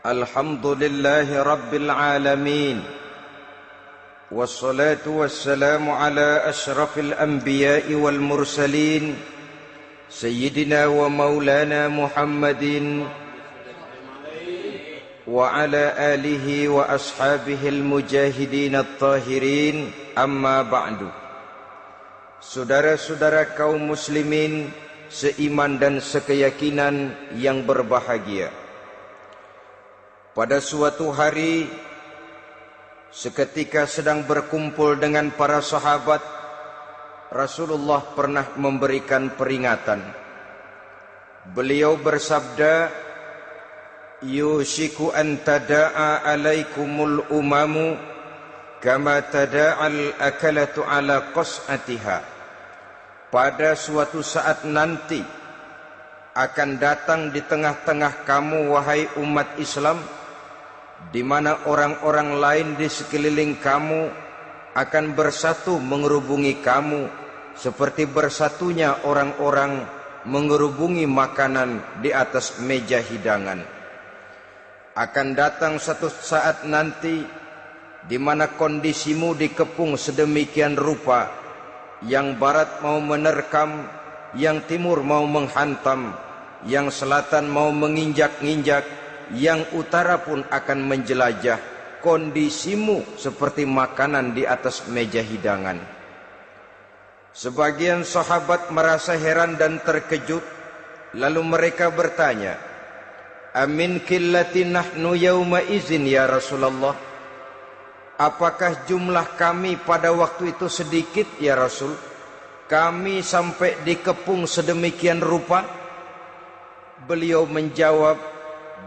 Alhamdulillahi Rabbil Alamin. Wassalatu wassalamu ala ashrafil anbiya'i wal mursalin Sayyidina wa maulana Muhammadin wa ala alihi wa ashabihi al-mujahidin at-tahirin. Amma ba'du. Saudara-saudara kaum muslimin seiman dan sekeyakinan yang berbahagia, pada suatu hari seketika sedang berkumpul dengan para sahabat, Rasulullah pernah memberikan peringatan. Beliau bersabda, "Yushiku an tada'a alaikumul umamu kama tada'al akalatu ala qas'atiha." Pada suatu saat nanti akan datang di tengah-tengah kamu, wahai umat Islam, di mana orang-orang lain di sekeliling kamu akan bersatu mengerubungi kamu seperti bersatunya orang-orang mengerubungi makanan di atas meja hidangan. Akan datang satu saat nanti di mana kondisimu dikepung sedemikian rupa, yang barat mau menerkam, yang timur mau menghantam, yang selatan mau menginjak-injak, yang utara pun akan menjelajah. Kondisimu seperti makanan di atas meja hidangan. Sebagian sahabat merasa heran dan terkejut, lalu mereka bertanya, "Amin qillati nahnu yauma izin ya Rasulullah?" Apakah jumlah kami pada waktu itu sedikit ya Rasul? Kami sampai dikepung sedemikian rupa? Beliau menjawab,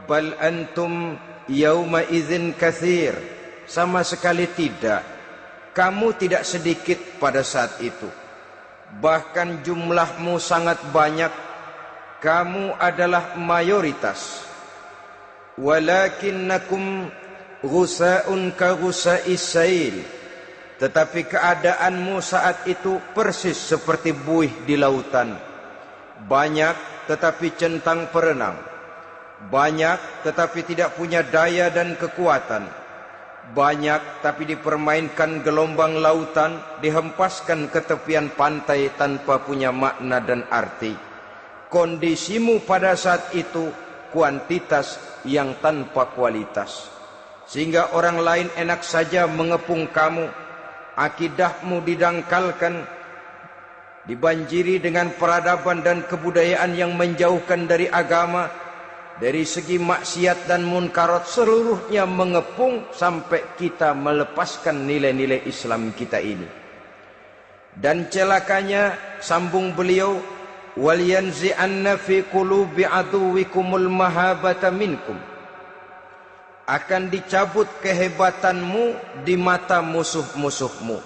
"Bal antum yauma idzin katsir." Sama sekali tidak. Kamu tidak sedikit pada saat itu. Bahkan jumlahmu sangat banyak. Kamu adalah mayoritas. Walakinnakum ghusa'un ka ghusa'is sail. Tetapi keadaanmu saat itu persis seperti buih di lautan. Banyak tetapi centang perenang. Banyak tetapi tidak punya daya dan kekuatan. Banyak tapi dipermainkan gelombang lautan, dihempaskan ke tepian pantai tanpa punya makna dan arti. Kondisimu pada saat itu kuantitas yang tanpa kualitas, sehingga orang lain enak saja mengepung kamu. Akidahmu didangkalkan, dibanjiri dengan peradaban dan kebudayaan yang menjauhkan dari agama. Dari segi maksiat dan munkarat seluruhnya mengepung sampai kita melepaskan nilai-nilai Islam kita ini. Dan celakanya, sambung beliau, "Wal yanzi'anna fi qulubi aduwikumul mahabata minkum." Akan dicabut kehebatanmu di mata musuh-musuhmu,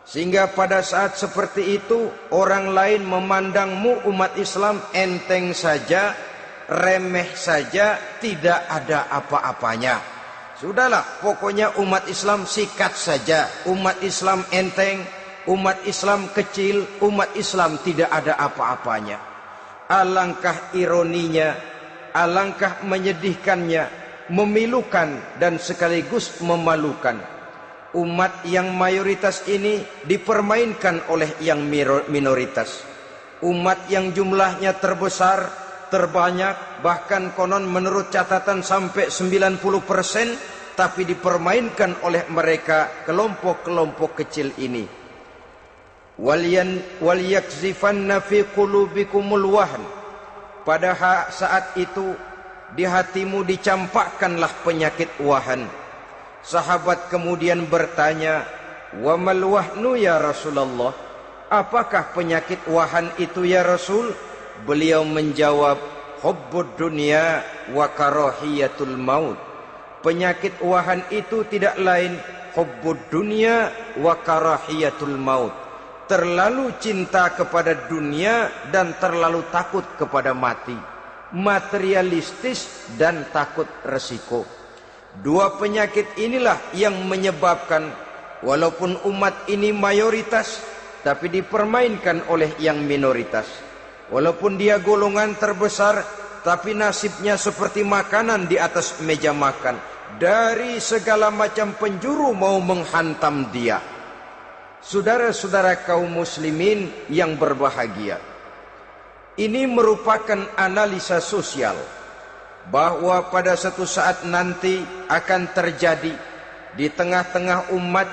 sehingga pada saat seperti itu orang lain memandangmu umat Islam enteng saja, remeh saja, tidak ada apa-apanya. Sudahlah, pokoknya umat Islam sikat saja. Umat Islam enteng, umat Islam kecil, umat Islam tidak ada apa-apanya. Alangkah ironinya, alangkah menyedihkannya, memilukan dan sekaligus memalukan. Umat yang mayoritas ini dipermainkan oleh yang minoritas. Umat yang jumlahnya terbesar, terbanyak, bahkan konon menurut catatan sampai 90%, tapi dipermainkan oleh mereka kelompok-kelompok kecil ini. Wal yakzifanna fi qulubikumul wahn. Pada saat itu di hatimu dicampakkanlah penyakit wahan. Sahabat kemudian bertanya, "Wa mal wahnu ya Rasulullah?" Apakah penyakit wahan itu ya Rasul? Beliau menjawab, "Hubbud dunya wa karahiyatul maut." Penyakit wahan itu tidak lain hubbud dunya wa karahiyatul maut. Terlalu cinta kepada dunia dan terlalu takut kepada mati. Materialistis dan takut resiko. Dua penyakit inilah yang menyebabkan walaupun umat ini mayoritas, tapi dipermainkan oleh yang minoritas. Walaupun dia golongan terbesar, tapi nasibnya seperti makanan di atas meja makan. Dari segala macam penjuru mau menghantam dia. Saudara-saudara kaum muslimin yang berbahagia, ini merupakan analisa sosial bahwa pada suatu saat nanti akan terjadi di tengah-tengah umat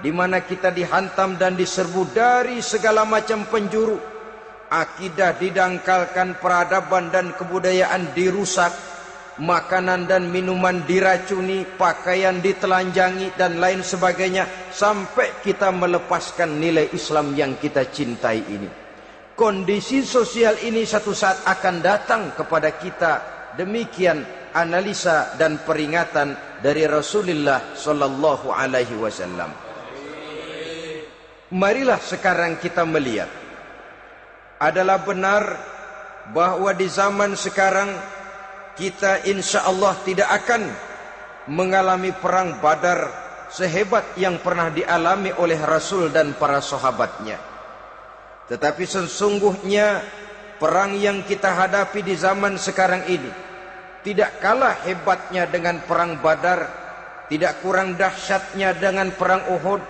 di mana kita dihantam dan diserbu dari segala macam penjuru. Akidah didangkalkan, peradaban dan kebudayaan dirusak, makanan dan minuman diracuni, pakaian ditelanjangi dan lain sebagainya, sampai kita melepaskan nilai Islam yang kita cintai ini. Kondisi sosial ini satu saat akan datang kepada kita. Demikian analisa dan peringatan dari Rasulullah sallallahu alaihi wasallam. Marilah sekarang kita melihat, adalah benar bahwa di zaman sekarang kita insya Allah tidak akan mengalami perang Badar sehebat yang pernah dialami oleh Rasul dan para sahabatnya. Tetapi sesungguhnya perang yang kita hadapi di zaman sekarang ini tidak kalah hebatnya dengan perang Badar, tidak kurang dahsyatnya dengan perang Uhud,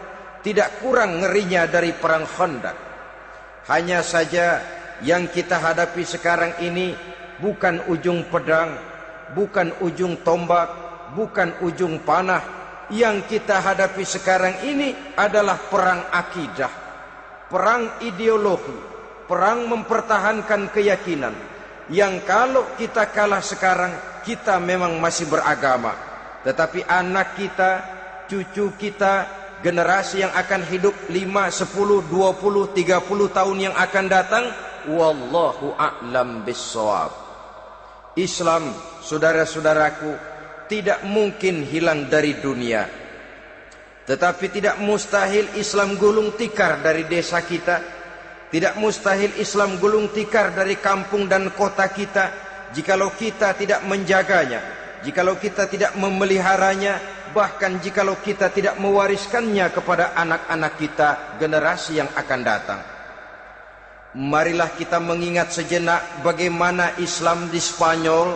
tidak kurang ngerinya dari perang Khandaq. Hanya saja yang kita hadapi sekarang ini bukan ujung pedang, bukan ujung tombak, bukan ujung panah. Yang kita hadapi sekarang ini adalah perang akidah, perang ideologi, perang mempertahankan keyakinan. Yang kalau kita kalah sekarang, kita memang masih beragama. Tetapi anak kita, cucu kita, generasi yang akan hidup 5, 10, 20, 30 tahun yang akan datang, wallahu a'lam bissawab. Islam, saudara-saudaraku, tidak mungkin hilang dari dunia. Tetapi tidak mustahil Islam gulung tikar dari desa kita. Tidak mustahil Islam gulung tikar dari kampung dan kota kita, jikalau kita tidak menjaganya, jikalau kita tidak memeliharanya, bahkan jikalau kita tidak mewariskannya kepada anak-anak kita, generasi yang akan datang. Marilah kita mengingat sejenak bagaimana Islam di Spanyol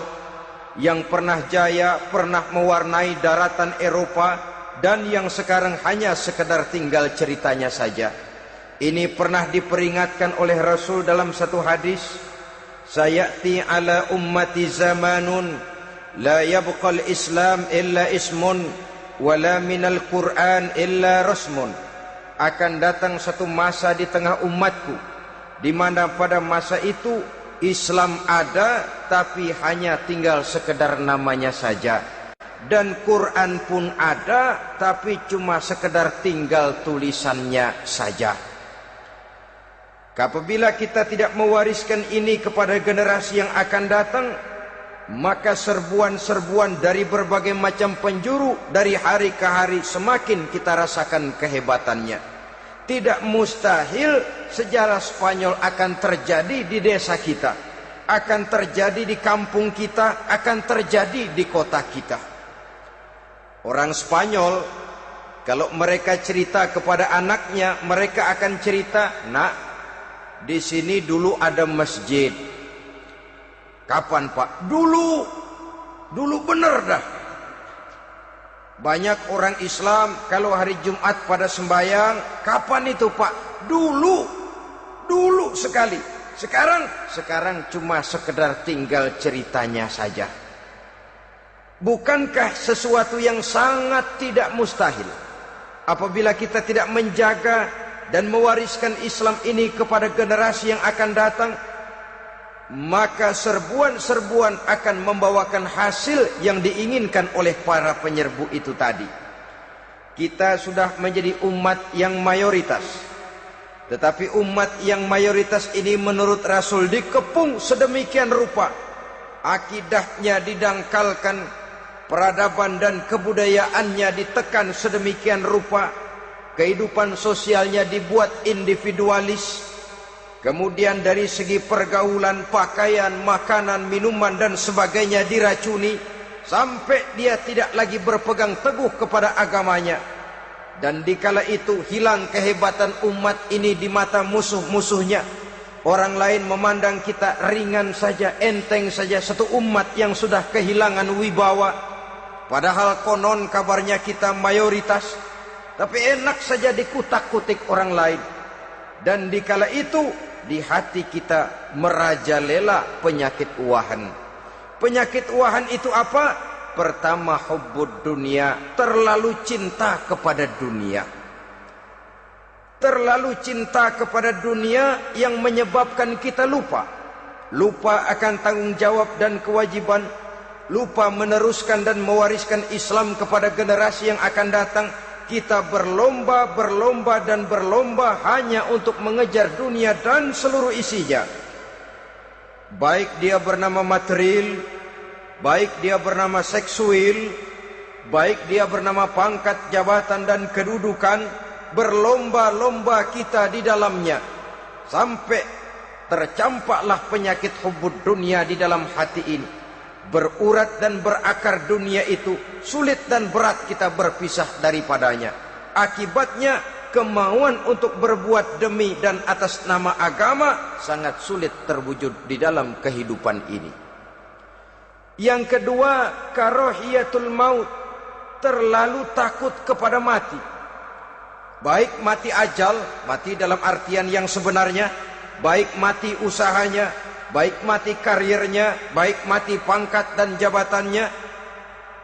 yang pernah jaya, pernah mewarnai daratan Eropa, dan yang sekarang hanya sekedar tinggal ceritanya saja. Ini pernah diperingatkan oleh Rasul dalam satu hadis, sayati ala ummati zamanun la yabqal Islam illa ismun wala minal Quran illa rasmun. Akan datang satu masa di tengah umatku di mana pada masa itu Islam ada tapi hanya tinggal sekedar namanya saja, dan Quran pun ada tapi cuma sekedar tinggal tulisannya saja. Apabila kita tidak mewariskan ini kepada generasi yang akan datang, maka serbuan-serbuan dari berbagai macam penjuru dari hari ke hari semakin kita rasakan kehebatannya. Tidak mustahil sejarah Spanyol akan terjadi di desa kita, akan terjadi di kampung kita, akan terjadi di kota kita. Orang Spanyol kalau mereka cerita kepada anaknya, mereka akan cerita, "Nak, di sini dulu ada masjid." Kapan, Pak? Dulu bener dah. Banyak orang Islam kalau hari Jumat pada sembahyang, kapan itu, Pak? Dulu sekali. Sekarang cuma sekedar tinggal ceritanya saja. Bukankah sesuatu yang sangat tidak mustahil apabila kita tidak menjaga dan mewariskan Islam ini kepada generasi yang akan datang, maka serbuan-serbuan akan membawakan hasil yang diinginkan oleh para penyerbu itu tadi. Kita sudah menjadi umat yang mayoritas, tetapi umat yang mayoritas ini menurut Rasul dikepung sedemikian rupa, akidahnya didangkalkan, peradaban dan kebudayaannya ditekan sedemikian rupa, kehidupan sosialnya dibuat individualis, kemudian dari segi pergaulan, pakaian, makanan, minuman dan sebagainya diracuni, sampai dia tidak lagi berpegang teguh kepada agamanya. Dan dikala itu hilang kehebatan umat ini di mata musuh-musuhnya. Orang lain memandang kita ringan saja, enteng saja, satu umat yang sudah kehilangan wibawa. Padahal konon kabarnya kita mayoritas, tapi enak saja dikutak-kutik orang lain. Dan dikala itu di hati kita merajalela penyakit wahan. Penyakit wahan itu apa? Pertama, hubbud dunia, terlalu cinta kepada dunia. Terlalu cinta kepada dunia yang menyebabkan kita lupa akan tanggung jawab dan kewajiban, lupa meneruskan dan mewariskan Islam kepada generasi yang akan datang. Kita berlomba hanya untuk mengejar dunia dan seluruh isinya. Baik dia bernama material, baik dia bernama seksual, baik dia bernama pangkat, jabatan dan kedudukan. Berlomba-lomba kita di dalamnya sampai tercampaklah penyakit hubbud dunia di dalam hati ini. Berurat dan berakar dunia itu, sulit dan berat kita berpisah daripadanya. Akibatnya kemauan untuk berbuat demi dan atas nama agama sangat sulit terwujud di dalam kehidupan ini. Yang kedua, karahiyatul maut, terlalu takut kepada mati. Baik mati ajal, mati dalam artian yang sebenarnya, baik mati usahanya, baik mati karirnya, baik mati pangkat dan jabatannya.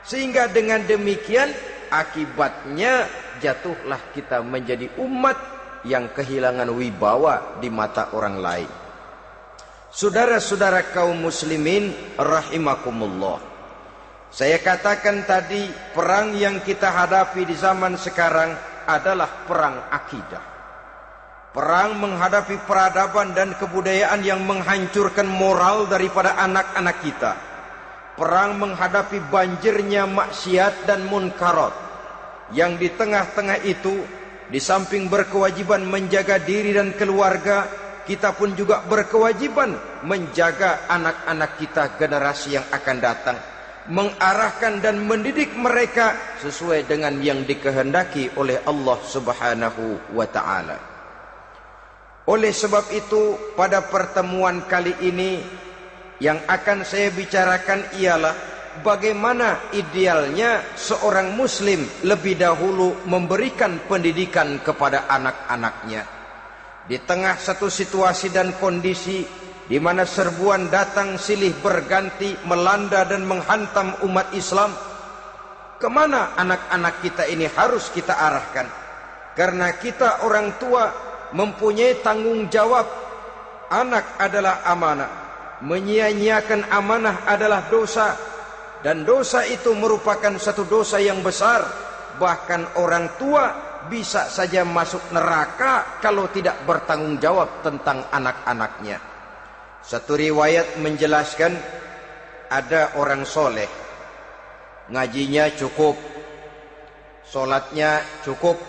Sehingga dengan demikian akibatnya jatuhlah kita menjadi umat yang kehilangan wibawa di mata orang lain. Saudara-saudara kaum muslimin rahimakumullah. Saya katakan tadi, perang yang kita hadapi di zaman sekarang adalah perang akidah. Perang menghadapi peradaban dan kebudayaan yang menghancurkan moral daripada anak-anak kita. Perang menghadapi banjirnya maksiat dan munkarat. Yang di tengah-tengah itu, di samping berkewajiban menjaga diri dan keluarga, kita pun juga berkewajiban menjaga anak-anak kita, generasi yang akan datang, mengarahkan dan mendidik mereka sesuai dengan yang dikehendaki oleh Allah Subhanahu wa ta'ala. Oleh sebab itu, pada pertemuan kali ini yang akan saya bicarakan ialah bagaimana idealnya seorang muslim lebih dahulu memberikan pendidikan kepada anak-anaknya. Di tengah satu situasi dan kondisi di mana serbuan datang silih berganti melanda dan menghantam umat Islam, kemana anak-anak kita ini harus kita arahkan? Karena kita orang tua mempunyai tanggung jawab. Anak adalah amanah, menyia-nyiakan amanah adalah dosa, dan dosa itu merupakan satu dosa yang besar. Bahkan orang tua bisa saja masuk neraka kalau tidak bertanggung jawab tentang anak-anaknya. Satu riwayat menjelaskan ada orang soleh, ngajinya cukup, solatnya cukup,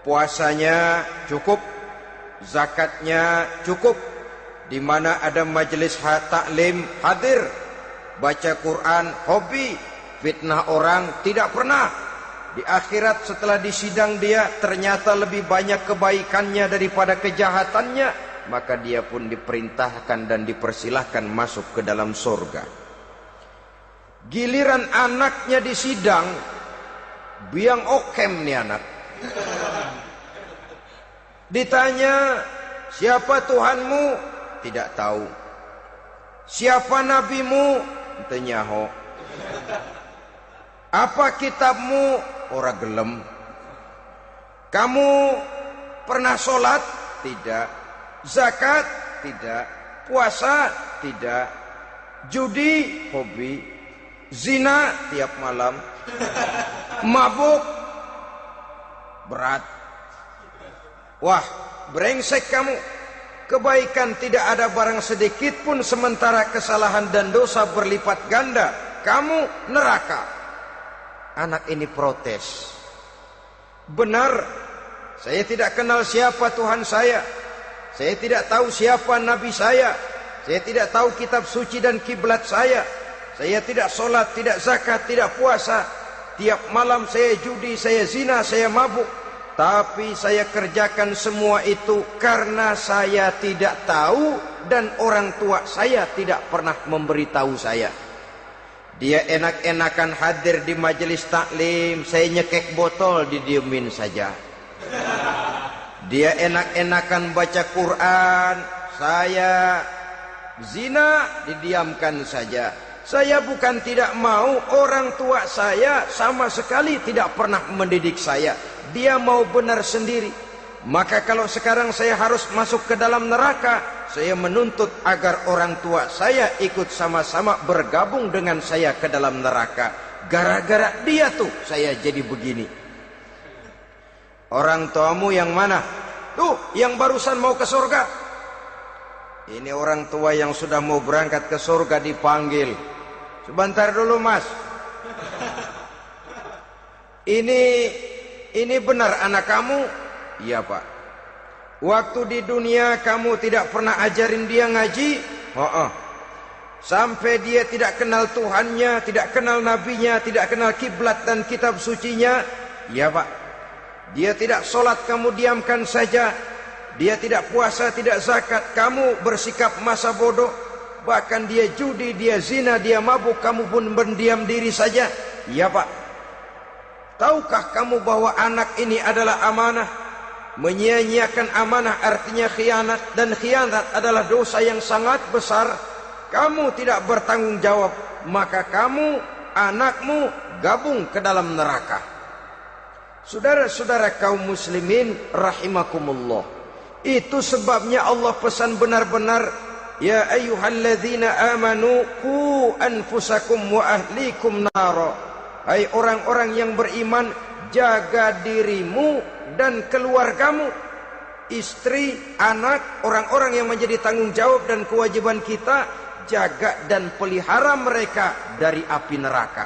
puasanya cukup, zakatnya cukup, di mana ada majelis taklim hadir, baca Quran hobi, fitnah orang tidak pernah. Di akhirat setelah disidang dia ternyata lebih banyak kebaikannya daripada kejahatannya, maka dia pun diperintahkan dan dipersilahkan masuk ke dalam surga. Giliran anaknya disidang, biang okem nih anak. Ditanya, siapa Tuhanmu? Tidak tahu. Siapa nabimu? Tenyaho. Apa kitabmu? Ora gelem. Kamu pernah sholat? Tidak. Zakat? Tidak. Puasa? Tidak. Judi? Hobi. Zina? Tiap malam. Mabuk? Berat. Wah, brengsek kamu. Kebaikan tidak ada barang sedikit pun, sementara kesalahan dan dosa berlipat ganda. Kamu neraka. Anak ini protes. Benar, saya tidak kenal siapa Tuhan saya. Saya tidak tahu siapa Nabi saya. Saya tidak tahu kitab suci dan kiblat saya. Saya tidak sholat, tidak zakat, tidak puasa. Tiap malam saya judi, saya zina, saya mabuk. Tapi saya kerjakan semua itu karena saya tidak tahu dan orang tua saya tidak pernah memberitahu saya. Dia enak-enakan hadir di majelis taklim, saya nyekek botol, didiemin saja. Dia enak-enakan baca Quran, saya zina, didiamkan saja. Saya bukan tidak mau, orang tua saya sama sekali tidak pernah mendidik saya. Dia mau benar sendiri. Maka kalau sekarang saya harus masuk ke dalam neraka, saya menuntut agar orang tua saya ikut sama-sama bergabung dengan saya ke dalam neraka. Gara-gara dia tuh saya jadi begini. Orang tuamu yang mana? Tuh, yang barusan mau ke surga. Ini orang tua yang sudah mau berangkat ke surga dipanggil. Sebentar dulu, Mas. Ini benar anak kamu? Iya, Pak. Waktu di dunia kamu tidak pernah ajarin dia ngaji? Sampai dia tidak kenal Tuhannya, tidak kenal nabinya, tidak kenal kiblat dan kitab sucinya? Iya, Pak. Dia tidak sholat, kamu diamkan saja. Dia tidak puasa, tidak zakat, kamu bersikap masa bodoh. Bahkan dia judi, dia zina, dia mabuk, kamu pun berdiam diri saja. Iya, Pak. Tahukah kamu bahwa anak ini adalah amanah? Menyia-nyiakan amanah artinya khianat, dan khianat adalah dosa yang sangat besar. Kamu tidak bertanggung jawab, maka kamu, anakmu gabung ke dalam neraka. Saudara-saudara kaum muslimin rahimakumullah, itu sebabnya Allah pesan benar-benar, ya ayyuhalladzina amanu qu anfusakum wa ahlikum nara. Hai orang-orang yang beriman, jaga dirimu dan keluargamu, istri, anak, orang-orang yang menjadi tanggung jawab dan kewajiban kita, jaga dan pelihara mereka dari api neraka.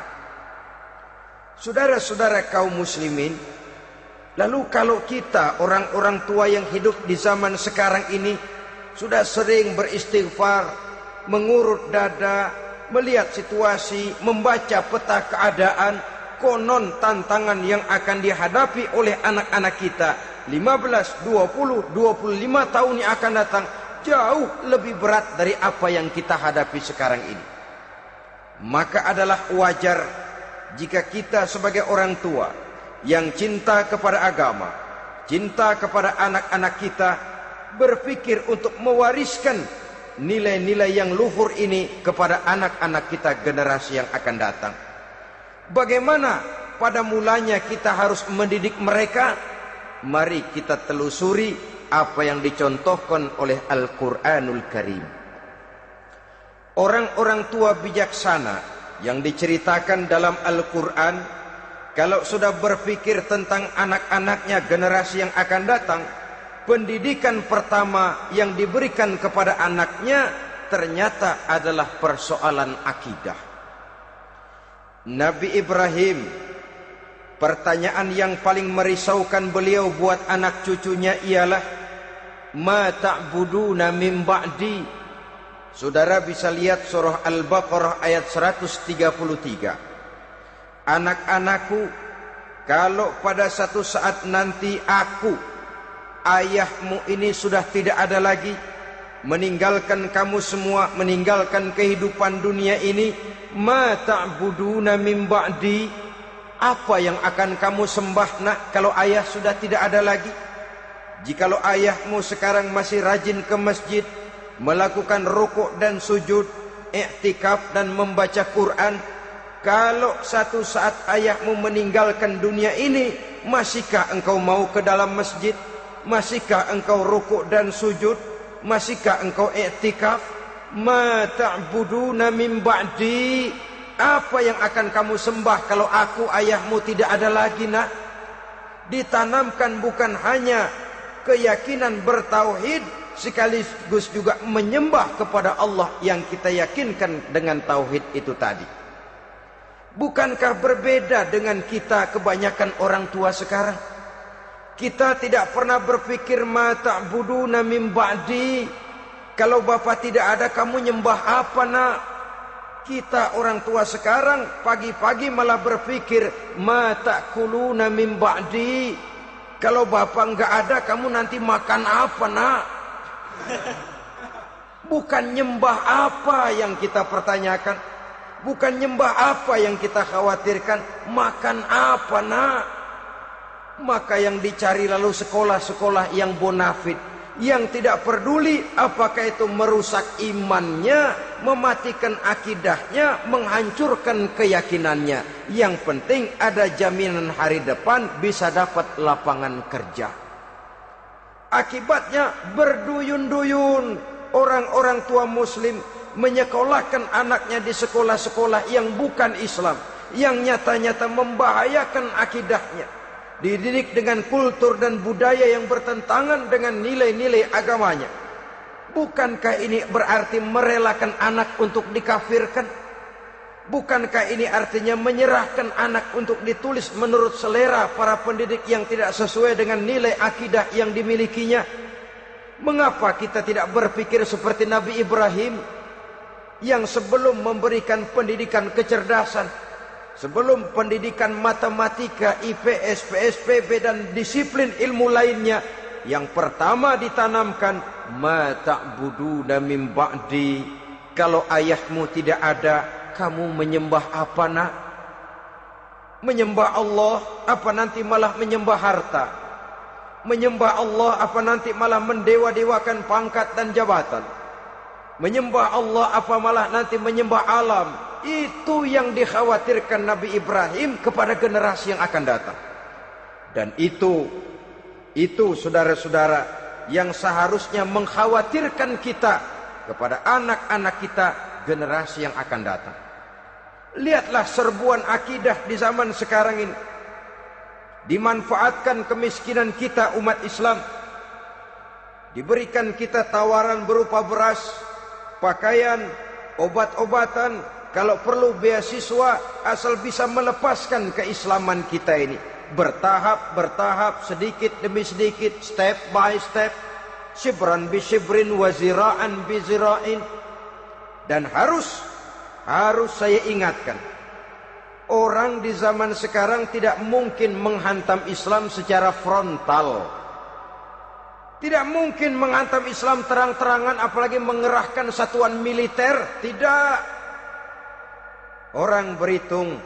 Saudara-saudara kaum muslimin, lalu kalau kita orang-orang tua yang hidup di zaman sekarang ini sudah sering beristighfar, mengurut dada, melihat situasi, membaca peta keadaan, konon tantangan yang akan dihadapi oleh anak-anak kita 15, 20, 25 tahun yang akan datang jauh lebih berat dari apa yang kita hadapi sekarang ini. Maka adalah wajar jika kita sebagai orang tua yang cinta kepada agama, cinta kepada anak-anak kita, berpikir untuk mewariskan nilai-nilai yang luhur ini kepada anak-anak kita generasi yang akan datang. Bagaimana pada mulanya kita harus mendidik mereka? Mari kita telusuri apa yang dicontohkan oleh Al-Quranul Karim. Orang-orang tua bijaksana yang diceritakan dalam Al-Quran, kalau sudah berpikir tentang anak-anaknya generasi yang akan datang, pendidikan pertama yang diberikan kepada anaknya ternyata adalah persoalan akidah. Nabi Ibrahim, pertanyaan yang paling merisaukan beliau buat anak cucunya ialah, ma ta'buduna min ba'di. Saudara bisa lihat surah Al-Baqarah ayat 133. Anak-anakku, kalau pada satu saat nanti aku, ayahmu ini sudah tidak ada lagi, meninggalkan kamu semua, meninggalkan kehidupan dunia ini, ma ta'buduna min ba'di, apa yang akan kamu sembah nak kalau ayah sudah tidak ada lagi? Jikalau ayahmu sekarang masih rajin ke masjid, melakukan rukuk dan sujud, i'tikaf dan membaca Quran, kalau satu saat ayahmu meninggalkan dunia ini, masihkah engkau mau ke dalam masjid? Masihkah engkau rukuk dan sujud? Masihkah engkau i'tikaf? Ma ta'buduna min ba'di, apa yang akan kamu sembah kalau aku ayahmu tidak ada lagi nak? Ditanamkan bukan hanya keyakinan bertauhid, sekaligus juga menyembah kepada Allah yang kita yakinkan dengan tauhid itu tadi. Bukankah berbeda dengan kita kebanyakan orang tua sekarang? Kita tidak pernah berpikir ma ta'buduna min ba'di, kalau bapak tidak ada kamu nyembah apa nak? Kita orang tua sekarang pagi-pagi malah berpikir ma ta'kuluna min ba'di, Kalau bapak nggak ada, kamu nanti makan apa, nak? Bukan nyembah apa yang kita pertanyakan, bukan nyembah apa yang kita khawatirkan, makan apa, nak? Maka yang dicari lalu sekolah-sekolah yang bonafit, yang tidak peduli apakah itu merusak imannya, mematikan akidahnya, menghancurkan keyakinannya. Yang penting ada jaminan hari depan bisa dapat lapangan kerja. Akibatnya berduyun-duyun orang-orang tua muslim menyekolahkan anaknya di sekolah-sekolah yang bukan Islam, yang nyata-nyata membahayakan akidahnya, dididik dengan kultur dan budaya yang bertentangan dengan nilai-nilai agamanya. Bukankah ini berarti merelakan anak untuk dikafirkan? Bukankah ini artinya menyerahkan anak untuk ditulis menurut selera para pendidik yang tidak sesuai dengan nilai akidah yang dimilikinya? Mengapa kita tidak berpikir seperti Nabi Ibrahim, yang sebelum memberikan pendidikan kecerdasan, sebelum pendidikan matematika, IPS, PSPB dan disiplin ilmu lainnya, yang pertama ditanamkan, ma ta'buduna min ba'di, kalau ayahmu tidak ada, kamu menyembah apa, nak? Menyembah Allah apa nanti malah menyembah harta? Menyembah Allah apa nanti malah mendewa-dewakan pangkat dan jabatan? Menyembah Allah apa malah nanti menyembah alam? Itu yang dikhawatirkan Nabi Ibrahim kepada generasi yang akan datang. Dan itu saudara-saudara yang seharusnya mengkhawatirkan kita kepada anak-anak kita, generasi yang akan datang. Lihatlah serbuan akidah di zaman sekarang ini. Dimanfaatkan kemiskinan kita umat Islam. Diberikan kita tawaran berupa beras, pakaian, obat-obatan, kalau perlu beasiswa, asal bisa melepaskan keislaman kita ini. Bertahap, sedikit demi sedikit, step by step, shibran bi shibrin wa zira'an bi zira'in. Dan harus saya ingatkan, orang di zaman sekarang tidak mungkin menghantam Islam secara frontal. Tidak mungkin menghantam Islam terang-terangan, apalagi mengerahkan satuan militer. Tidak. Orang berhitung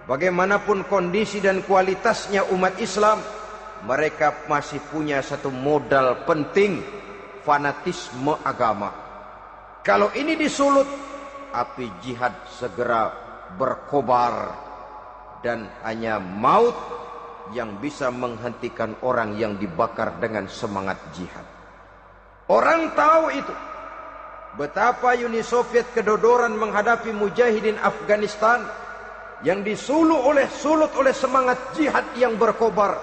bagaimanapun kondisi dan kualitasnya umat Islam, mereka masih punya satu modal penting, fanatisme agama. Kalau ini disulut, api jihad segera berkobar, dan hanya maut yang bisa menghentikan orang yang dibakar dengan semangat jihad. Orang tahu itu. Betapa Uni Soviet kedodoran menghadapi mujahidin Afghanistan yang disulut oleh semangat jihad yang berkobar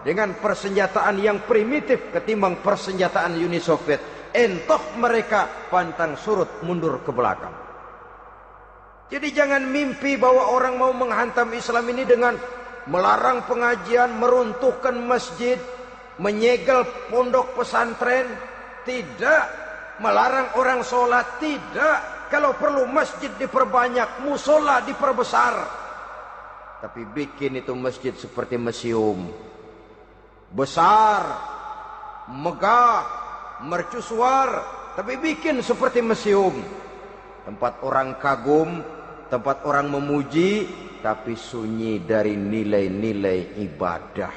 dengan persenjataan yang primitif ketimbang persenjataan Uni Soviet. Entah mereka pantang surut mundur ke belakang. Jadi jangan mimpi bahwa orang mau menghantam Islam ini dengan melarang pengajian, meruntuhkan masjid, menyegel pondok pesantren. Tidak. Melarang orang sholat. Tidak. Kalau perlu masjid diperbanyak, musola diperbesar. Tapi bikin itu masjid seperti museum. Besar, megah, mercusuar, tapi bikin seperti museum. Tempat orang kagum, tempat orang memuji, tapi sunyi dari nilai-nilai ibadah.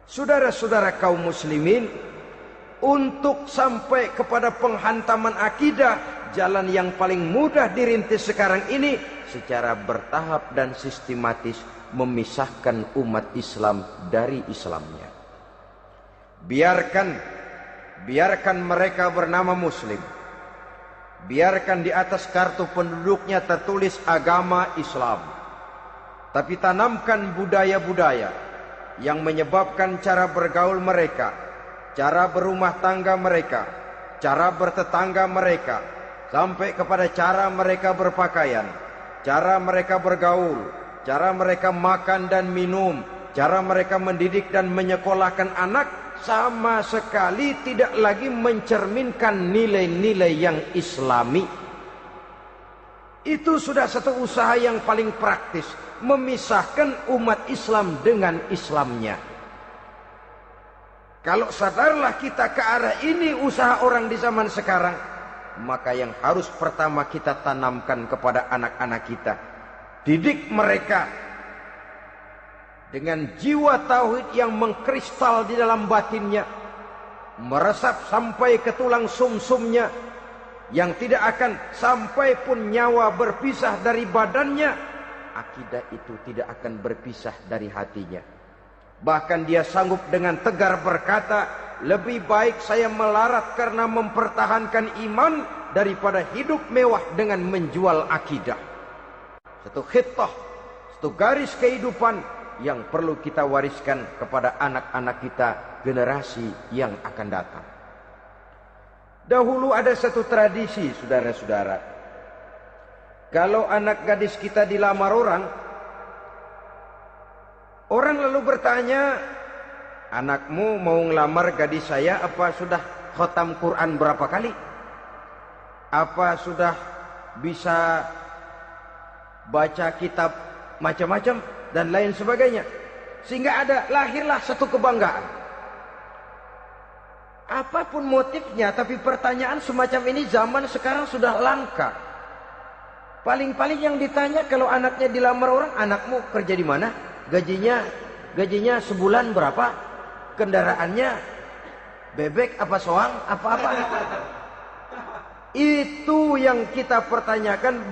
Saudara-saudara kaum muslimin, untuk sampai kepada penghantaman akidah, jalan yang paling mudah dirintis sekarang ini secara bertahap dan sistematis, memisahkan umat Islam dari Islamnya. Biarkan mereka bernama muslim. Biarkan di atas kartu penduduknya tertulis agama Islam. Tapi tanamkan budaya-budaya yang menyebabkan cara bergaul mereka, cara berumah tangga mereka, cara bertetangga mereka, sampai kepada cara mereka berpakaian, cara mereka bergaul, cara mereka makan dan minum, cara mereka mendidik dan menyekolahkan anak, sama sekali tidak lagi mencerminkan nilai-nilai yang Islami. Itu sudah satu usaha yang paling praktis, memisahkan umat Islam dengan Islamnya. Kalau sadarlah kita ke arah ini usaha orang di zaman sekarang, maka yang harus pertama kita tanamkan kepada anak-anak kita, didik mereka dengan jiwa tauhid yang mengkristal di dalam batinnya, meresap sampai ke tulang sumsumnya, yang tidak akan sampai pun nyawa berpisah dari badannya, akidah itu tidak akan berpisah dari hatinya. Bahkan dia sanggup dengan tegar berkata, lebih baik saya melarat karena mempertahankan iman daripada hidup mewah dengan menjual akidah. Satu khittah, satu garis kehidupan yang perlu kita wariskan kepada anak-anak kita, generasi yang akan datang. Dahulu ada satu tradisi, saudara-saudara. Kalau anak gadis kita dilamar orang lalu bertanya, anakmu mau ngelamar gadis saya, apa sudah khatam Quran berapa kali? Apa sudah bisa baca kitab macam-macam dan lain sebagainya? Sehingga lahirlah satu kebanggaan. Apapun motifnya, tapi pertanyaan semacam ini zaman sekarang sudah langka. Paling-paling yang ditanya kalau anaknya dilamar orang, anakmu kerja di mana? Gajinya sebulan berapa? Kendaraannya bebek apa soang? Apa-apa? Itu yang kita pertanyakan,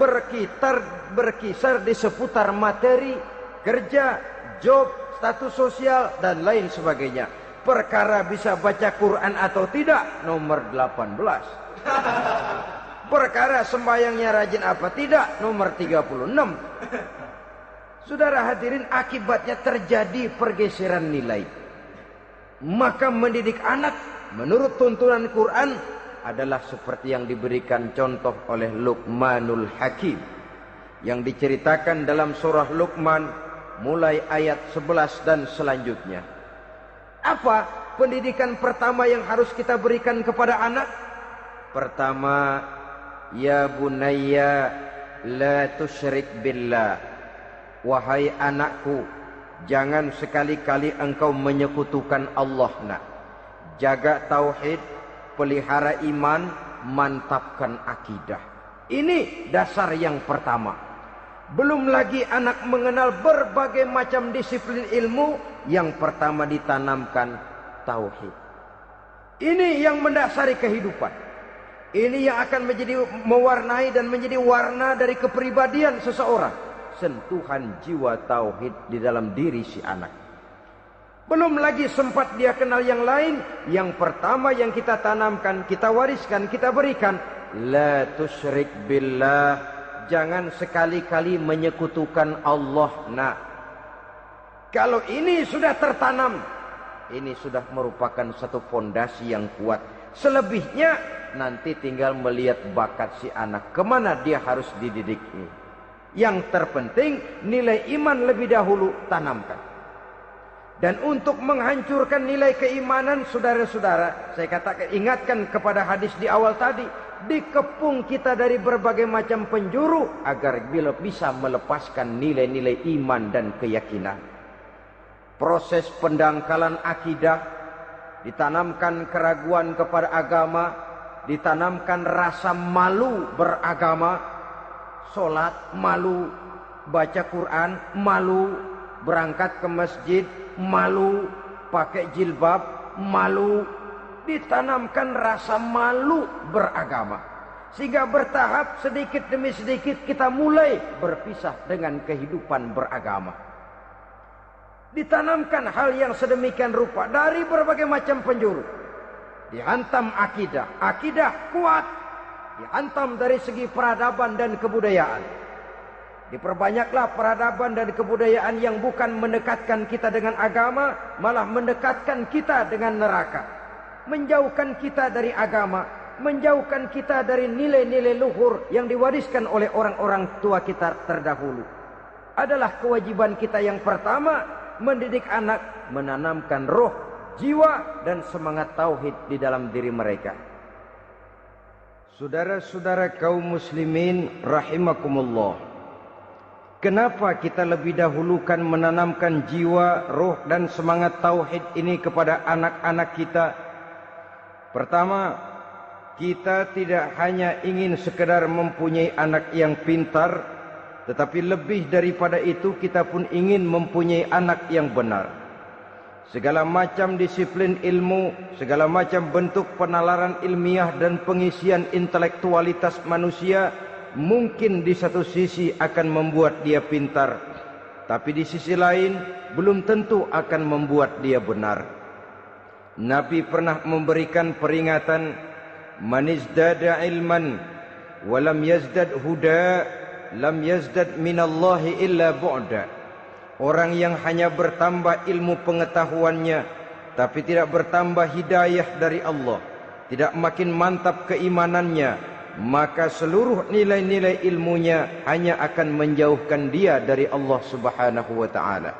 berkisar di seputar materi, kerja, job, status sosial, dan lain sebagainya. Perkara bisa baca Quran atau tidak, nomor 18. Perkara sembahyangnya rajin apa tidak, nomor 36. Saudara hadirin, akibatnya terjadi pergeseran nilai. Maka mendidik anak menurut tuntunan Quran adalah seperti yang diberikan contoh oleh Luqmanul Hakim, yang diceritakan dalam surah Luqman mulai ayat 11 dan selanjutnya. Apa pendidikan pertama yang harus kita berikan kepada anak? Pertama, ya bunayya la tusyrik billah. Wahai anakku, jangan sekali-kali engkau menyekutukan Allah. Nak, jaga tauhid, pelihara iman, mantapkan akidah. Ini dasar yang pertama. Belum lagi anak mengenal berbagai macam disiplin ilmu, yang pertama ditanamkan tauhid. Ini yang mendasari kehidupan. Ini yang akan menjadi mewarnai dan menjadi warna dari kepribadian seseorang. Sentuhan jiwa tauhid di dalam diri si anak. Belum lagi sempat dia kenal yang lain. Yang pertama yang kita tanamkan, kita wariskan, kita berikan, la tusyrik billah. Jangan sekali-kali menyekutukan Allah. Nah, kalau ini sudah tertanam, ini sudah merupakan satu fondasi yang kuat. Selebihnya nanti tinggal melihat bakat si anak, kemana dia harus dididik ini. Yang terpenting nilai iman lebih dahulu tanamkan. Dan untuk menghancurkan nilai keimanan, saudara-saudara, saya katakan, ingatkan kepada hadis di awal tadi, dikepung kita dari berbagai macam penjuru agar bila bisa melepaskan nilai-nilai iman dan keyakinan. Proses pendangkalan akidah, ditanamkan keraguan kepada agama, ditanamkan rasa malu beragama. Sholat malu, baca Quran malu, berangkat ke masjid malu, pakai jilbab malu. Ditanamkan rasa malu beragama, sehingga bertahap sedikit demi sedikit kita mulai berpisah dengan kehidupan beragama. Ditanamkan hal yang sedemikian rupa dari berbagai macam penjuru. Dihantam akidah, akidah kuat. Dihantam dari segi peradaban dan kebudayaan. Diperbanyaklah peradaban dan kebudayaan yang bukan mendekatkan kita dengan agama, malah mendekatkan kita dengan neraka. Menjauhkan kita dari agama, menjauhkan kita dari nilai-nilai luhur yang diwariskan oleh orang-orang tua kita terdahulu. Adalah kewajiban kita yang pertama, mendidik anak, menanamkan roh, jiwa, dan semangat tauhid di dalam diri mereka. Saudara-saudara kaum muslimin rahimakumullah, Kenapa kita lebih dahulukan menanamkan jiwa, roh dan semangat tauhid ini kepada anak-anak kita? Pertama, kita tidak hanya ingin sekedar mempunyai anak yang pintar, tetapi lebih daripada itu kita pun ingin mempunyai anak yang benar. Segala macam disiplin ilmu, segala macam bentuk penalaran ilmiah dan pengisian intelektualitas manusia mungkin di satu sisi akan membuat dia pintar, tapi di sisi lain belum tentu akan membuat dia benar. Nabi pernah memberikan peringatan, man izdada ilman walam yazdad huda lam yazdad minallahi illa bu'da. Orang yang hanya bertambah ilmu pengetahuannya tapi tidak bertambah hidayah dari Allah, tidak makin mantap keimanannya, maka seluruh nilai-nilai ilmunya hanya akan menjauhkan dia dari Allah Subhanahu wa taala.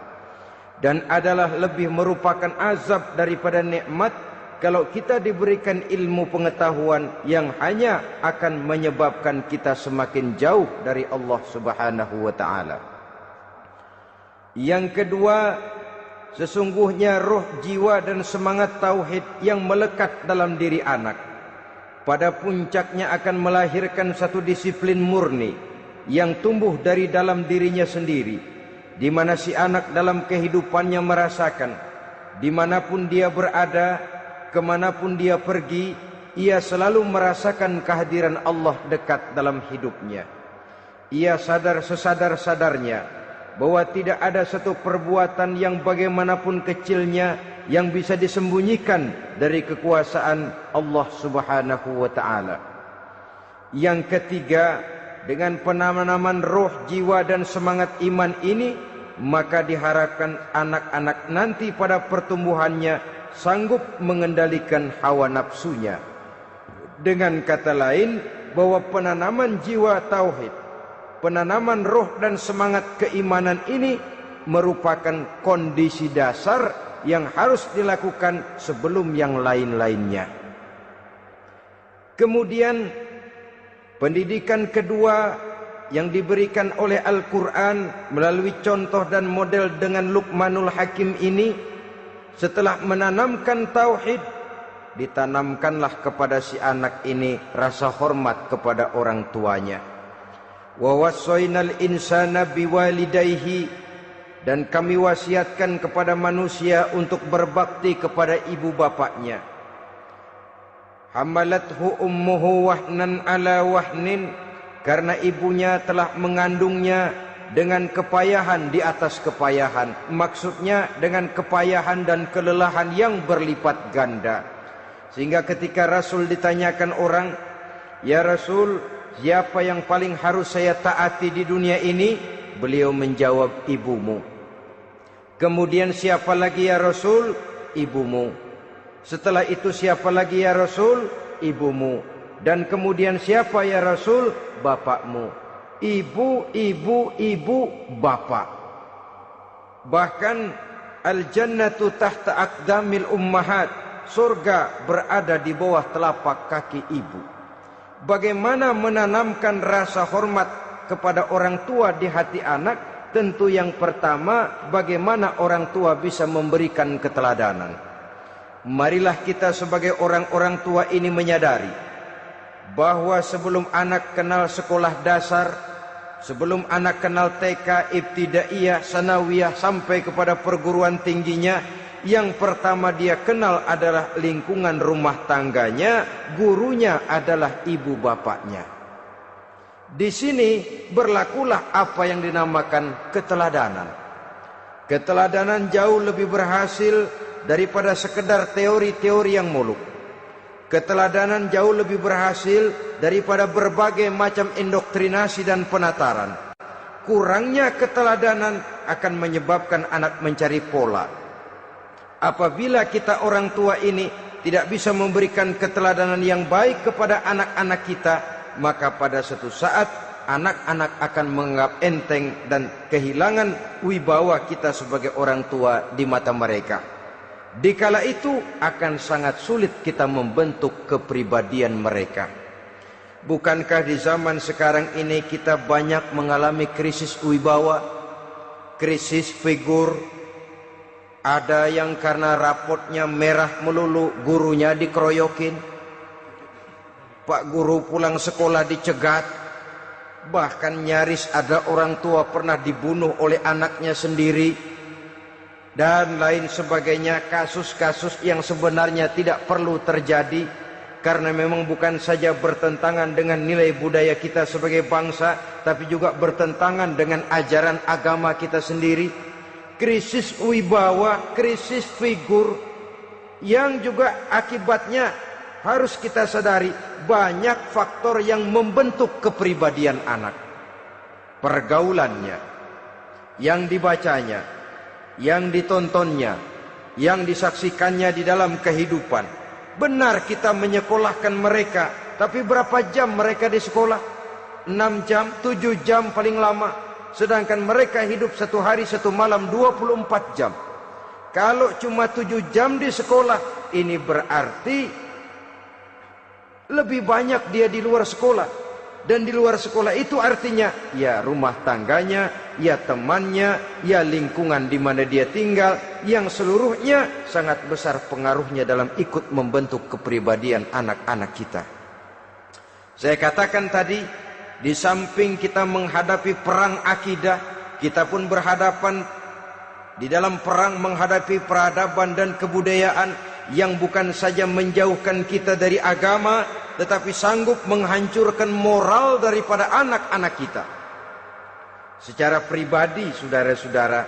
Dan adalah lebih merupakan azab daripada nikmat kalau kita diberikan ilmu pengetahuan yang hanya akan menyebabkan kita semakin jauh dari Allah Subhanahu wa taala. Yang kedua, sesungguhnya roh, jiwa dan semangat tauhid yang melekat dalam diri anak pada puncaknya akan melahirkan satu disiplin murni yang tumbuh dari dalam dirinya sendiri, di mana si anak dalam kehidupannya merasakan dimanapun dia berada, kemanapun dia pergi, ia selalu merasakan kehadiran Allah dekat dalam hidupnya. Ia sadar sesadar-sadarnya bahwa tidak ada satu perbuatan yang bagaimanapun kecilnya yang bisa disembunyikan dari kekuasaan Allah Subhanahu wa taala. Yang ketiga, dengan penanaman roh, jiwa dan semangat iman ini, maka diharapkan anak-anak nanti pada pertumbuhannya sanggup mengendalikan hawa nafsunya. Dengan kata lain, bahwa penanaman jiwa tauhid, penanaman roh dan semangat keimanan ini merupakan kondisi dasar yang harus dilakukan sebelum yang lain-lainnya. Kemudian pendidikan kedua yang diberikan oleh Al-Quran melalui contoh dan model dengan Luqmanul Hakim ini, setelah menanamkan tauhid, ditanamkanlah kepada si anak ini rasa hormat kepada orang tuanya. Wa wassaynal insana biwalidayhi, dan kami wasiatkan kepada manusia untuk berbakti kepada ibu bapaknya. Hamalathu ummuhu wahnan ala wahnin, karena ibunya telah mengandungnya dengan kepayahan di atas kepayahan. Maksudnya dengan kepayahan dan kelelahan yang berlipat ganda. Sehingga ketika Rasul ditanyakan orang, "Ya Rasul, siapa yang paling harus saya taati di dunia ini?" Beliau menjawab, "Ibumu." Kemudian, "Siapa lagi ya Rasul?" "Ibumu." Setelah itu, "Siapa lagi ya Rasul?" "Ibumu." Dan kemudian, "Siapa ya Rasul?" "Bapakmu." Ibu, ibu, ibu, bapak. Bahkan al-jannatu tahta aqdamil ummahat, surga berada di bawah telapak kaki ibu. Bagaimana menanamkan rasa hormat kepada orang tua di hati anak? Tentu yang pertama, bagaimana orang tua bisa memberikan keteladanan. Marilah kita sebagai orang-orang tua ini menyadari bahwa sebelum anak kenal sekolah dasar, sebelum anak kenal TK, ibtidaiyah, sanawiyah sampai kepada perguruan tingginya, yang pertama dia kenal adalah lingkungan rumah tangganya, gurunya adalah ibu bapaknya. Di sini berlakulah apa yang dinamakan keteladanan. Keteladanan jauh lebih berhasil daripada sekedar teori-teori yang muluk. Keteladanan jauh lebih berhasil daripada berbagai macam indoktrinasi dan penataran. Kurangnya keteladanan akan menyebabkan anak mencari pola. Apabila kita orang tua ini tidak bisa memberikan keteladanan yang baik kepada anak-anak kita, maka pada suatu saat anak-anak akan menganggap enteng dan kehilangan wibawa kita sebagai orang tua di mata mereka. Dikala itu akan sangat sulit kita membentuk kepribadian mereka. Bukankah di zaman sekarang ini kita banyak mengalami krisis wibawa, krisis figur? Ada yang karena rapotnya merah melulu, gurunya dikeroyokin. Pak guru pulang sekolah dicegat. Bahkan nyaris ada orang tua pernah dibunuh oleh anaknya sendiri. Dan lain sebagainya, kasus-kasus yang sebenarnya tidak perlu terjadi, karena memang bukan saja bertentangan dengan nilai budaya kita sebagai bangsa, tapi juga bertentangan dengan ajaran agama kita sendiri. Krisis wibawa, krisis figur, yang juga akibatnya harus kita sadari banyak faktor yang membentuk kepribadian anak. Pergaulannya, yang dibacanya, yang ditontonnya, yang disaksikannya di dalam kehidupan. Benar kita menyekolahkan mereka, tapi berapa jam mereka di sekolah? 6 jam, 7 jam paling lama. Sedangkan mereka hidup satu hari satu malam 24 jam. Kalau cuma 7 jam di sekolah, ini berarti lebih banyak dia di luar sekolah. Dan di luar sekolah itu artinya ya rumah tangganya, ya temannya, ya lingkungan di mana dia tinggal, yang seluruhnya sangat besar pengaruhnya dalam ikut membentuk kepribadian anak-anak kita. Saya katakan tadi, di samping kita menghadapi perang akidah, kita pun berhadapan di dalam perang menghadapi peradaban dan kebudayaan yang bukan saja menjauhkan kita dari agama, tetapi sanggup menghancurkan moral daripada anak-anak kita. Secara pribadi, saudara-saudara,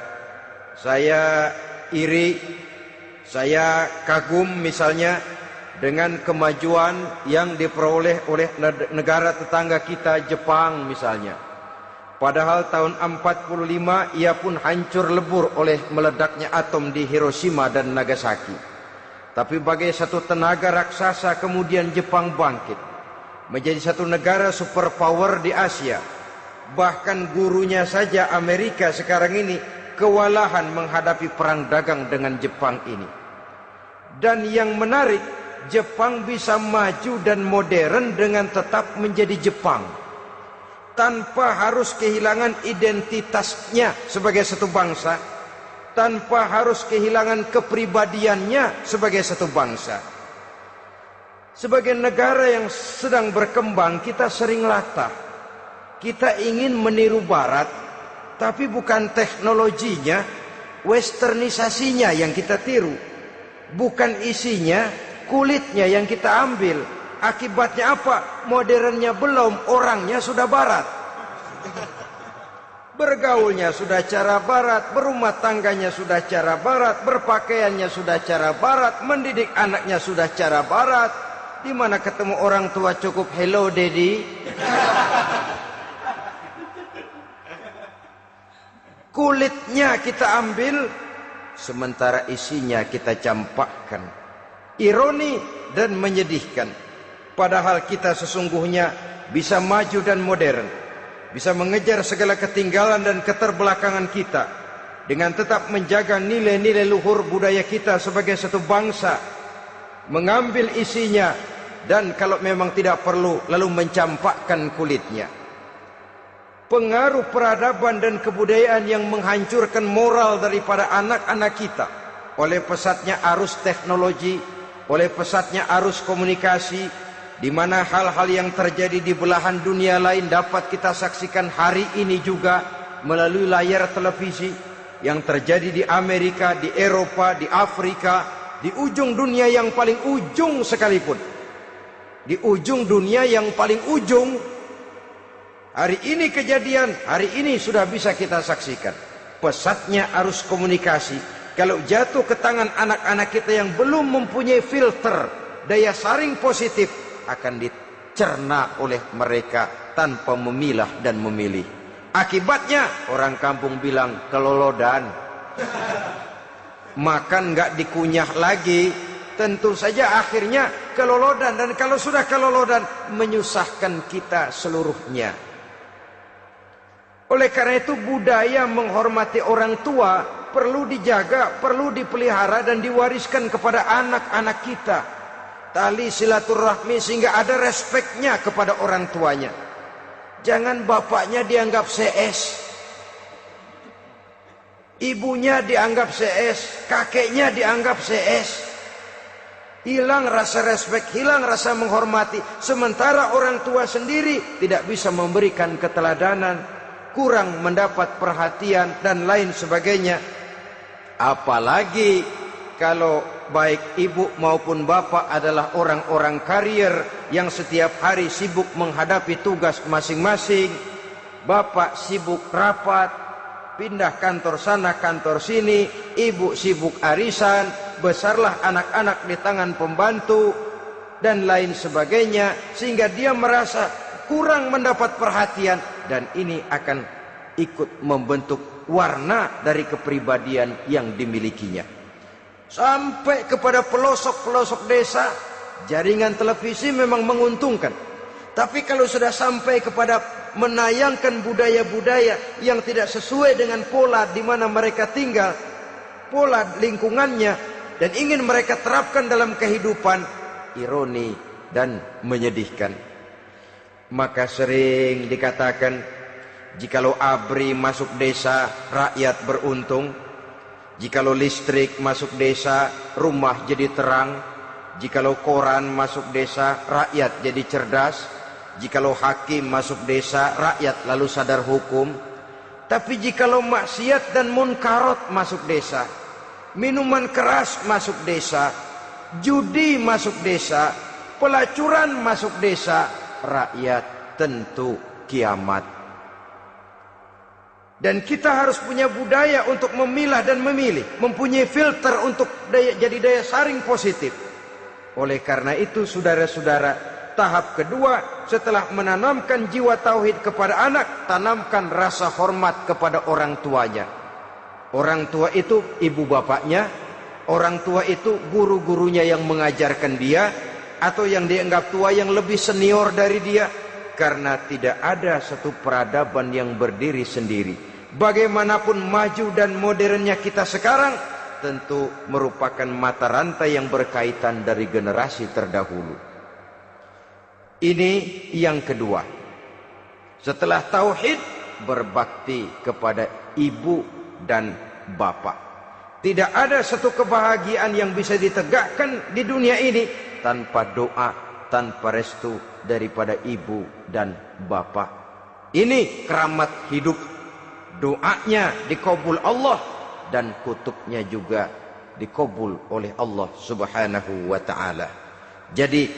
saya iri, saya kagum misalnya dengan kemajuan yang diperoleh oleh negara tetangga kita, Jepang misalnya. Padahal tahun 45 ia pun hancur lebur oleh meledaknya atom di Hiroshima dan Nagasaki. Tapi bagai satu tenaga raksasa kemudian Jepang bangkit menjadi satu negara superpower di Asia. Bahkan gurunya saja Amerika sekarang ini kewalahan menghadapi perang dagang dengan Jepang ini. Dan yang menarik, Jepang bisa maju dan modern dengan tetap menjadi Jepang, tanpa harus kehilangan identitasnya sebagai satu bangsa, tanpa harus kehilangan kepribadiannya sebagai satu bangsa. Sebagai negara yang sedang berkembang, kita sering latah. Kita ingin meniru Barat, tapi bukan teknologinya, westernisasinya yang kita tiru. Bukan isinya, kulitnya yang kita ambil. Akibatnya apa? Modernnya belum, orangnya sudah Barat. Bergaulnya sudah cara Barat, berumah tangganya sudah cara Barat, berpakaiannya sudah cara Barat, mendidik anaknya sudah cara Barat. Di mana ketemu orang tua cukup hello daddy. Kulitnya kita ambil, sementara isinya kita campakkan. Ironi dan menyedihkan. Padahal kita sesungguhnya bisa maju dan modern, bisa mengejar segala ketinggalan dan keterbelakangan kita, dengan tetap menjaga nilai-nilai luhur budaya kita sebagai satu bangsa, mengambil isinya, dan kalau memang tidak perlu, lalu mencampakkan kulitnya. Pengaruh peradaban dan kebudayaan yang menghancurkan moral daripada anak-anak kita oleh pesatnya arus teknologi, oleh pesatnya arus komunikasi, di mana hal-hal yang terjadi di belahan dunia lain dapat kita saksikan hari ini juga melalui layar televisi. Yang terjadi di Amerika, di Eropa, di Afrika, di ujung dunia yang paling ujung sekalipun, di ujung dunia yang paling ujung, hari ini kejadian, hari ini sudah bisa kita saksikan. Pesatnya arus komunikasi, kalau jatuh ke tangan anak-anak kita yang belum mempunyai filter, daya saring positif, akan dicerna oleh mereka tanpa memilah dan memilih. Akibatnya orang kampung bilang kelolodan. Makan nggak dikunyah lagi, tentu saja akhirnya kelolodan. Dan kalau sudah kelolodan, menyusahkan kita seluruhnya. Oleh karena itu budaya menghormati orang tua perlu dijaga, perlu dipelihara dan diwariskan kepada anak-anak kita. tali silaturahmi sehingga ada respeknya kepada orang tuanya. Jangan bapaknya dianggap CS, ibunya dianggap CS, kakeknya dianggap CS. Hilang rasa respek, hilang rasa menghormati. Sementara orang tua sendiri tidak bisa memberikan keteladanan, kurang mendapat perhatian dan lain sebagainya. Apalagi kalau baik ibu maupun bapak adalah orang-orang karier yang setiap hari sibuk menghadapi tugas masing-masing. Bapak sibuk rapat, pindah kantor sana kantor sini, ibu sibuk arisan, besarlah anak-anak di tangan pembantu dan lain sebagainya, sehingga dia merasa kurang mendapat perhatian, dan ini akan ikut membentuk warna dari kepribadian yang dimilikinya. Sampai kepada pelosok-pelosok desa, jaringan televisi memang menguntungkan. Tapi kalau sudah sampai kepada menayangkan budaya-budaya yang tidak sesuai dengan pola di mana mereka tinggal, pola lingkungannya, dan ingin mereka terapkan dalam kehidupan, ironi dan menyedihkan. Maka sering dikatakan, jikalau ABRI masuk desa, rakyat beruntung. Jikalau listrik masuk desa, rumah jadi terang. Jikalau koran masuk desa, rakyat jadi cerdas. Jikalau hakim masuk desa, rakyat lalu sadar hukum. Tapi jikalau maksiat dan munkarat masuk desa, minuman keras masuk desa, judi masuk desa, pelacuran masuk desa, rakyat tentu kiamat. Dan kita harus punya budaya untuk memilah dan memilih, mempunyai filter untuk jadi daya saring positif. Oleh karena itu, saudara-saudara, tahap kedua setelah menanamkan jiwa tauhid kepada anak, tanamkan rasa hormat kepada orang tuanya. Orang tua itu ibu bapaknya, orang tua itu guru-gurunya yang mengajarkan dia, atau yang dianggap tua yang lebih senior dari dia. Karena tidak ada satu peradaban yang berdiri sendiri. Bagaimanapun maju dan modernnya kita sekarang, tentu merupakan mata rantai yang berkaitan dari generasi terdahulu. Ini yang kedua. Setelah tauhid, berbakti kepada ibu dan bapak. Tidak ada satu kebahagiaan yang bisa ditegakkan di dunia ini tanpa doa, tanpa restu daripada ibu dan bapak. Ini keramat hidup. Doanya dikabul Allah dan kutubnya juga dikabul oleh Allah Subhanahu wa ta'ala. Jadi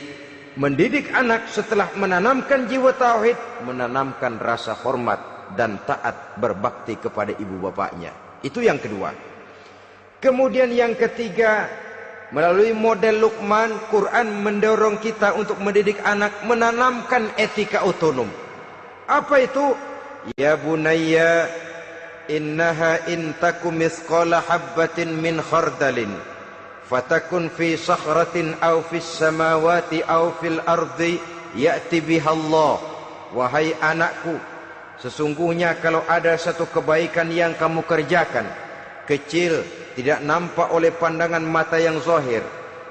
mendidik anak setelah menanamkan jiwa tauhid, menanamkan rasa hormat dan taat berbakti kepada ibu bapaknya. Itu yang kedua. Kemudian yang ketiga, melalui model Luqman, Quran mendorong kita untuk mendidik anak, menanamkan etika otonom. Apa itu? Ya bunayya, innaha in takum mithqala habbatin min khardalin fatakun fi sakhratin aw fis samawati aw fil ardi ya'ti bihallah. Wahai anakku, sesungguhnya kalau ada satu kebaikan yang kamu kerjakan, kecil, tidak nampak oleh pandangan mata yang zahir,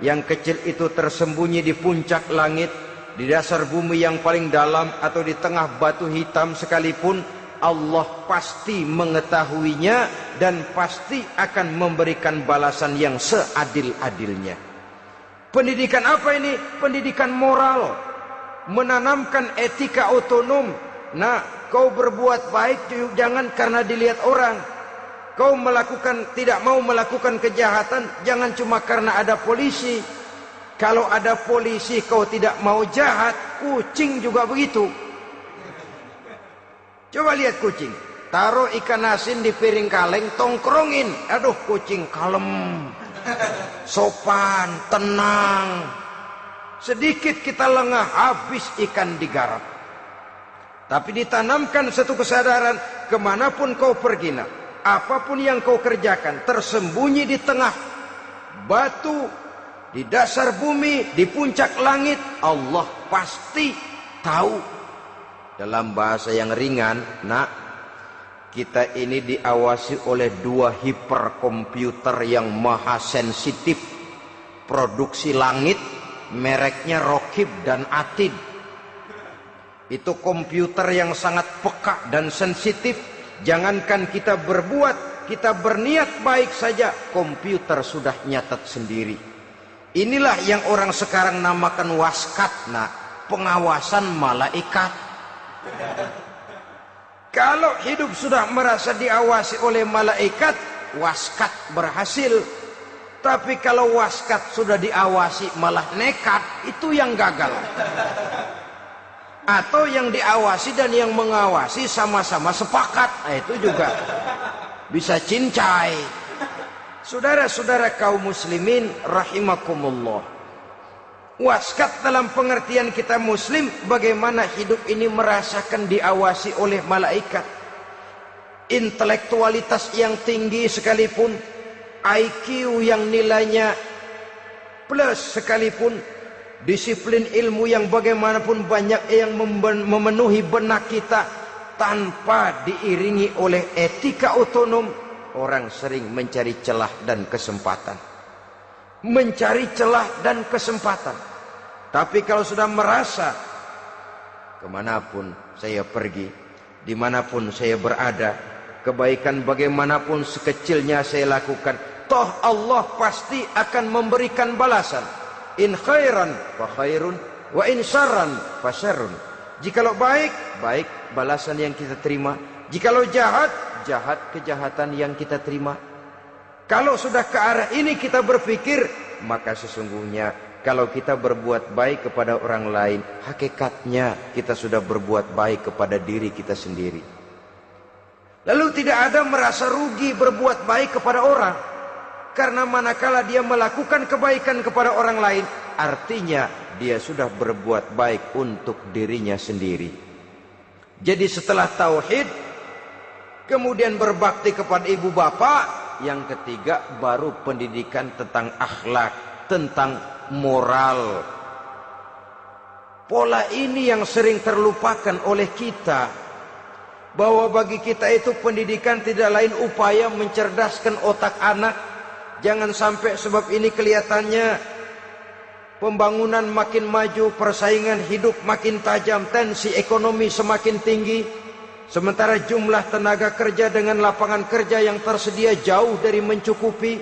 yang kecil itu tersembunyi di puncak langit, di dasar bumi yang paling dalam, atau di tengah batu hitam sekalipun, Allah pasti mengetahuinya dan pasti akan memberikan balasan yang seadil-adilnya. Pendidikan apa ini? Pendidikan moral, menanamkan etika otonom. Nah, kau berbuat baik jangan karena dilihat orang. Kau tidak mau melakukan kejahatan jangan cuma karena ada polisi. Kalau ada polisi kau tidak mau jahat, kucing juga begitu. Coba lihat kucing, taruh ikan asin di piring kaleng, tongkrongin. Aduh, kucing kalem, sopan, tenang. Sedikit kita lengah, habis ikan digarap. Tapi ditanamkan satu kesadaran, kemanapun kau pergi, nak, apapun yang kau kerjakan, tersembunyi di tengah batu, di dasar bumi, di puncak langit, Allah pasti tahu. Dalam bahasa yang ringan, nak, kita ini diawasi oleh dua hiperkomputer yang maha sensitif. Produksi langit mereknya Rokib dan Atid. Itu komputer yang sangat peka dan sensitif. Jangankan kita berbuat, kita berniat baik saja, komputer sudah nyatat sendiri. Inilah yang orang sekarang namakan waskat, pengawasan malaikat. Kalau hidup sudah merasa diawasi oleh malaikat, waskat berhasil. Tapi kalau waskat sudah diawasi malah nekat, itu yang gagal. Atau yang diawasi dan yang mengawasi sama-sama sepakat, itu juga bisa cincai. Saudara-saudara kaum muslimin rahimakumullah, waskat dalam pengertian kita muslim, bagaimana hidup ini merasakan diawasi oleh malaikat. Intelektualitas yang tinggi sekalipun, IQ yang nilainya plus sekalipun, disiplin ilmu yang bagaimanapun banyak yang memenuhi benak kita, tanpa diiringi oleh etika otonom, orang sering mencari celah dan kesempatan. Mencari celah dan kesempatan. Tapi kalau sudah merasa, kemanapun saya pergi, dimanapun saya berada, kebaikan bagaimanapun sekecilnya saya lakukan, toh Allah pasti akan memberikan balasan. In khairan fa khairun, wa in syarran fa syarrun. Jikalau baik, baik balasan yang kita terima. Jikalau jahat, jahat kejahatan yang kita terima. Kalau sudah ke arah ini kita berpikir, maka sesungguhnya kalau kita berbuat baik kepada orang lain, hakikatnya kita sudah berbuat baik kepada diri kita sendiri. Lalu tidak ada merasa rugi berbuat baik kepada orang. Karena manakala dia melakukan kebaikan kepada orang lain, artinya dia sudah berbuat baik untuk dirinya sendiri. Jadi setelah tauhid, kemudian berbakti kepada ibu bapak, yang ketiga baru pendidikan tentang akhlak, tentang moral. Pola ini yang sering terlupakan oleh kita, bahwa bagi kita itu pendidikan tidak lain upaya mencerdaskan otak anak. Jangan sampai sebab ini kelihatannya pembangunan makin maju, persaingan hidup makin tajam, tensi ekonomi semakin tinggi, sementara jumlah tenaga kerja dengan lapangan kerja yang tersedia jauh dari mencukupi.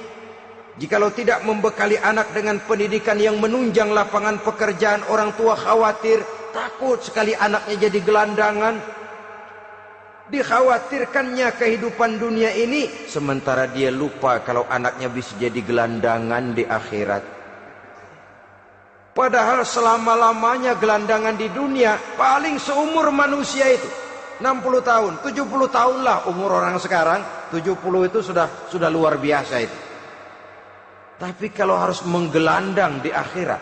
Jikalau tidak membekali anak dengan pendidikan yang menunjang lapangan pekerjaan, orang tua khawatir, takut sekali anaknya jadi gelandangan. Dikhawatirkannya kehidupan dunia ini, sementara dia lupa kalau anaknya bisa jadi gelandangan di akhirat. Padahal selama-lamanya gelandangan di dunia paling seumur manusia itu 60 tahun, 70 tahun lah umur orang sekarang. 70 itu sudah luar biasa itu. Tapi kalau harus menggelandang di akhirat,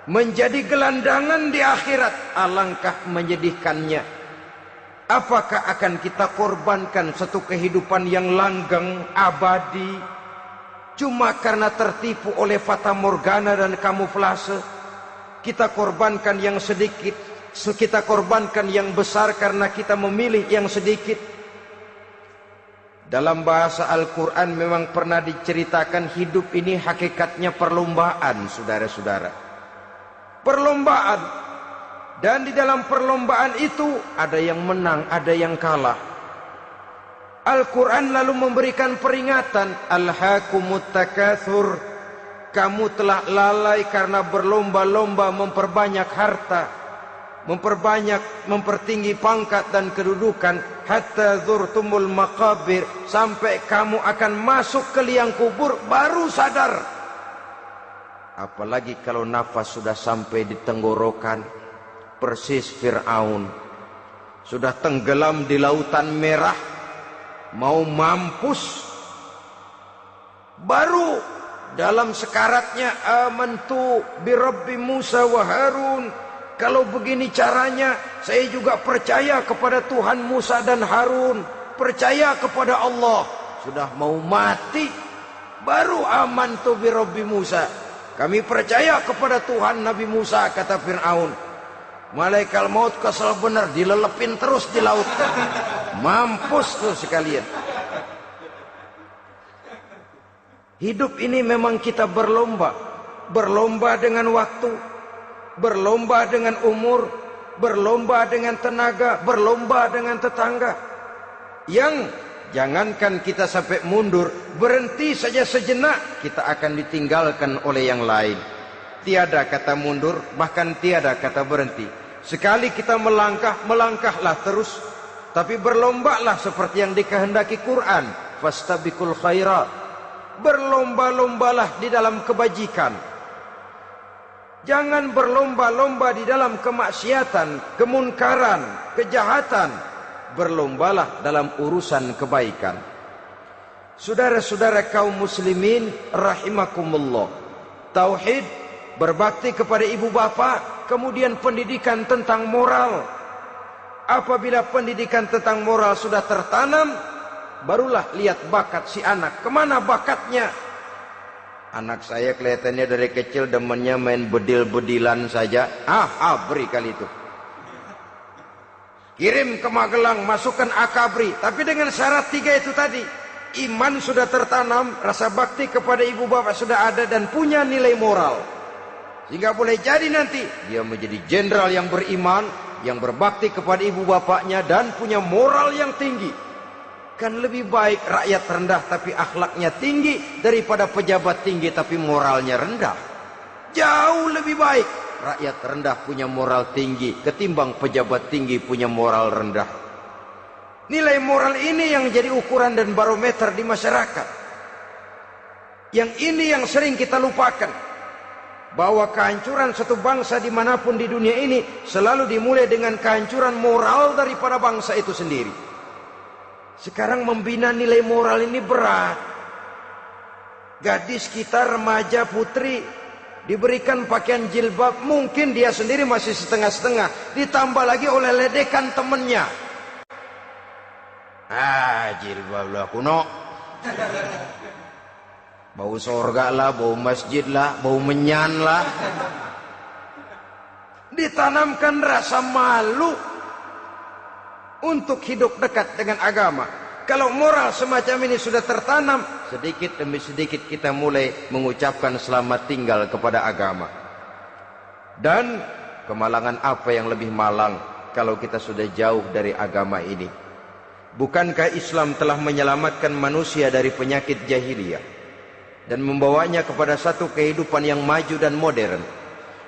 menjadi gelandangan di akhirat, alangkah menyedihkannya. Apakah akan kita korbankan satu kehidupan yang langgeng, abadi, cuma karena tertipu oleh fata morgana dan kamuflase? Kita korbankan yang sedikit, kita korbankan yang besar karena kita memilih yang sedikit. Dalam bahasa Al-Quran memang pernah diceritakan hidup ini hakikatnya perlombaan, saudara-saudara. Perlombaan. Dan di dalam perlombaan itu ada yang menang, ada yang kalah. Al-Quran lalu memberikan peringatan, Alhaakumut takatsur, kamu telah lalai karena berlomba-lomba memperbanyak harta, mempertinggi pangkat dan kedudukan, hatta zurtumul maqabir, sampai kamu akan masuk ke liang kubur baru sadar. Apalagi kalau nafas sudah sampai di tenggorokan. Persis Fir'aun sudah tenggelam di lautan merah, mau mampus, baru dalam sekaratnya amantu bi Rabbi Musa wa Harun. Kalau begini caranya, saya juga percaya kepada Tuhan Musa dan Harun, percaya kepada Allah. Sudah mau mati, baru amantu bi Rabbi Musa, kami percaya kepada Tuhan Nabi Musa, kata Fir'aun. Malaikat maut kesal benar, dilelepin terus di laut. Mampus tuh sekalian. Hidup ini memang kita berlomba. berlomba dengan waktu, berlomba dengan umur, berlomba dengan tenaga, berlomba dengan tetangga. Yang jangankan kita sampai mundur, berhenti saja sejenak, kita akan ditinggalkan oleh yang lain. Tiada kata mundur, bahkan tiada kata berhenti. Sekali kita melangkah, melangkahlah terus. Tapi berlombalah seperti yang dikehendaki Quran. Fastabiqul khairat. Berlomba-lombalah di dalam kebajikan. Jangan berlomba-lomba di dalam kemaksiatan, kemunkaran, kejahatan. Berlombalah dalam urusan kebaikan. Saudara-saudara kaum muslimin rahimakumullah. Tauhid, berbakti kepada ibu bapa, kemudian pendidikan tentang moral. Apabila pendidikan tentang moral sudah tertanam, barulah lihat bakat si anak. Kemana bakatnya? Anak saya kelihatannya dari kecil demennya main bedil-bedilan saja. Abri kali itu. Kirim ke Magelang, masukkan akabri. Tapi dengan syarat 3 itu tadi. Iman sudah tertanam, rasa bakti kepada ibu bapak sudah ada, dan punya nilai moral. Sehingga boleh jadi nanti dia menjadi jenderal yang beriman, yang berbakti kepada ibu bapaknya, dan punya moral yang tinggi. Kan lebih baik rakyat rendah tapi akhlaknya tinggi, daripada pejabat tinggi tapi moralnya rendah. Jauh lebih baik rakyat rendah punya moral tinggi ketimbang pejabat tinggi punya moral rendah. Nilai moral ini yang jadi ukuran dan barometer di masyarakat. Yang ini yang sering kita lupakan. Bahwa kehancuran satu bangsa dimanapun di dunia ini selalu dimulai dengan kehancuran moral daripada bangsa itu sendiri. Sekarang membina nilai moral ini berat. Gadis kita, remaja, putri, diberikan pakaian jilbab, mungkin dia sendiri masih setengah-setengah, ditambah lagi oleh ledekan temennya. Jilbab lah kuno, bau sorga lah, bau masjid lah, bau menyan lah. Ditanamkan rasa malu untuk hidup dekat dengan agama. Kalau moral semacam ini sudah tertanam, sedikit demi sedikit kita mulai mengucapkan selamat tinggal kepada agama. Dan kemalangan apa yang lebih malang kalau kita sudah jauh dari agama ini? Bukankah Islam telah menyelamatkan manusia dari penyakit jahiliyah dan membawanya kepada satu kehidupan yang maju dan modern?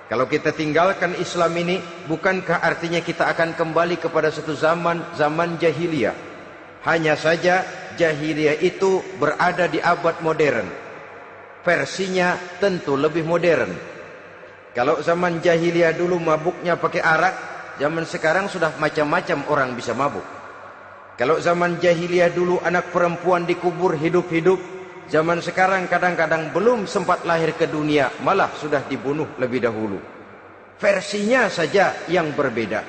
Kalau kita tinggalkan Islam ini, bukankah artinya kita akan kembali kepada satu zaman jahiliyah? Hanya saja jahiliyah itu berada di abad modern. Versinya tentu lebih modern. Kalau zaman jahiliyah dulu mabuknya pakai arak, zaman sekarang sudah macam-macam orang bisa mabuk. Kalau zaman jahiliyah dulu anak perempuan dikubur hidup-hidup, zaman sekarang kadang-kadang belum sempat lahir ke dunia, malah sudah dibunuh lebih dahulu. Versinya saja yang berbeda.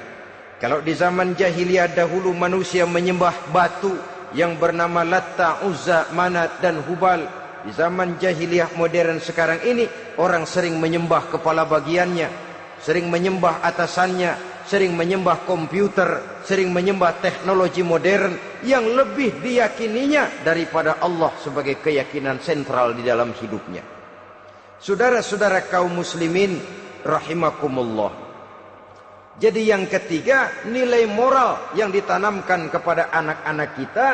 Kalau di zaman jahiliyah dahulu manusia menyembah batu yang bernama Latta, Uzza, Manat dan Hubal. Di zaman jahiliyah modern sekarang ini, orang sering menyembah kepala bagiannya, sering menyembah atasannya, sering menyembah komputer, sering menyembah teknologi modern yang lebih diyakininya daripada Allah sebagai keyakinan sentral di dalam hidupnya. Saudara-saudara kaum muslimin rahimakumullah. Jadi yang ketiga, nilai moral yang ditanamkan kepada anak-anak kita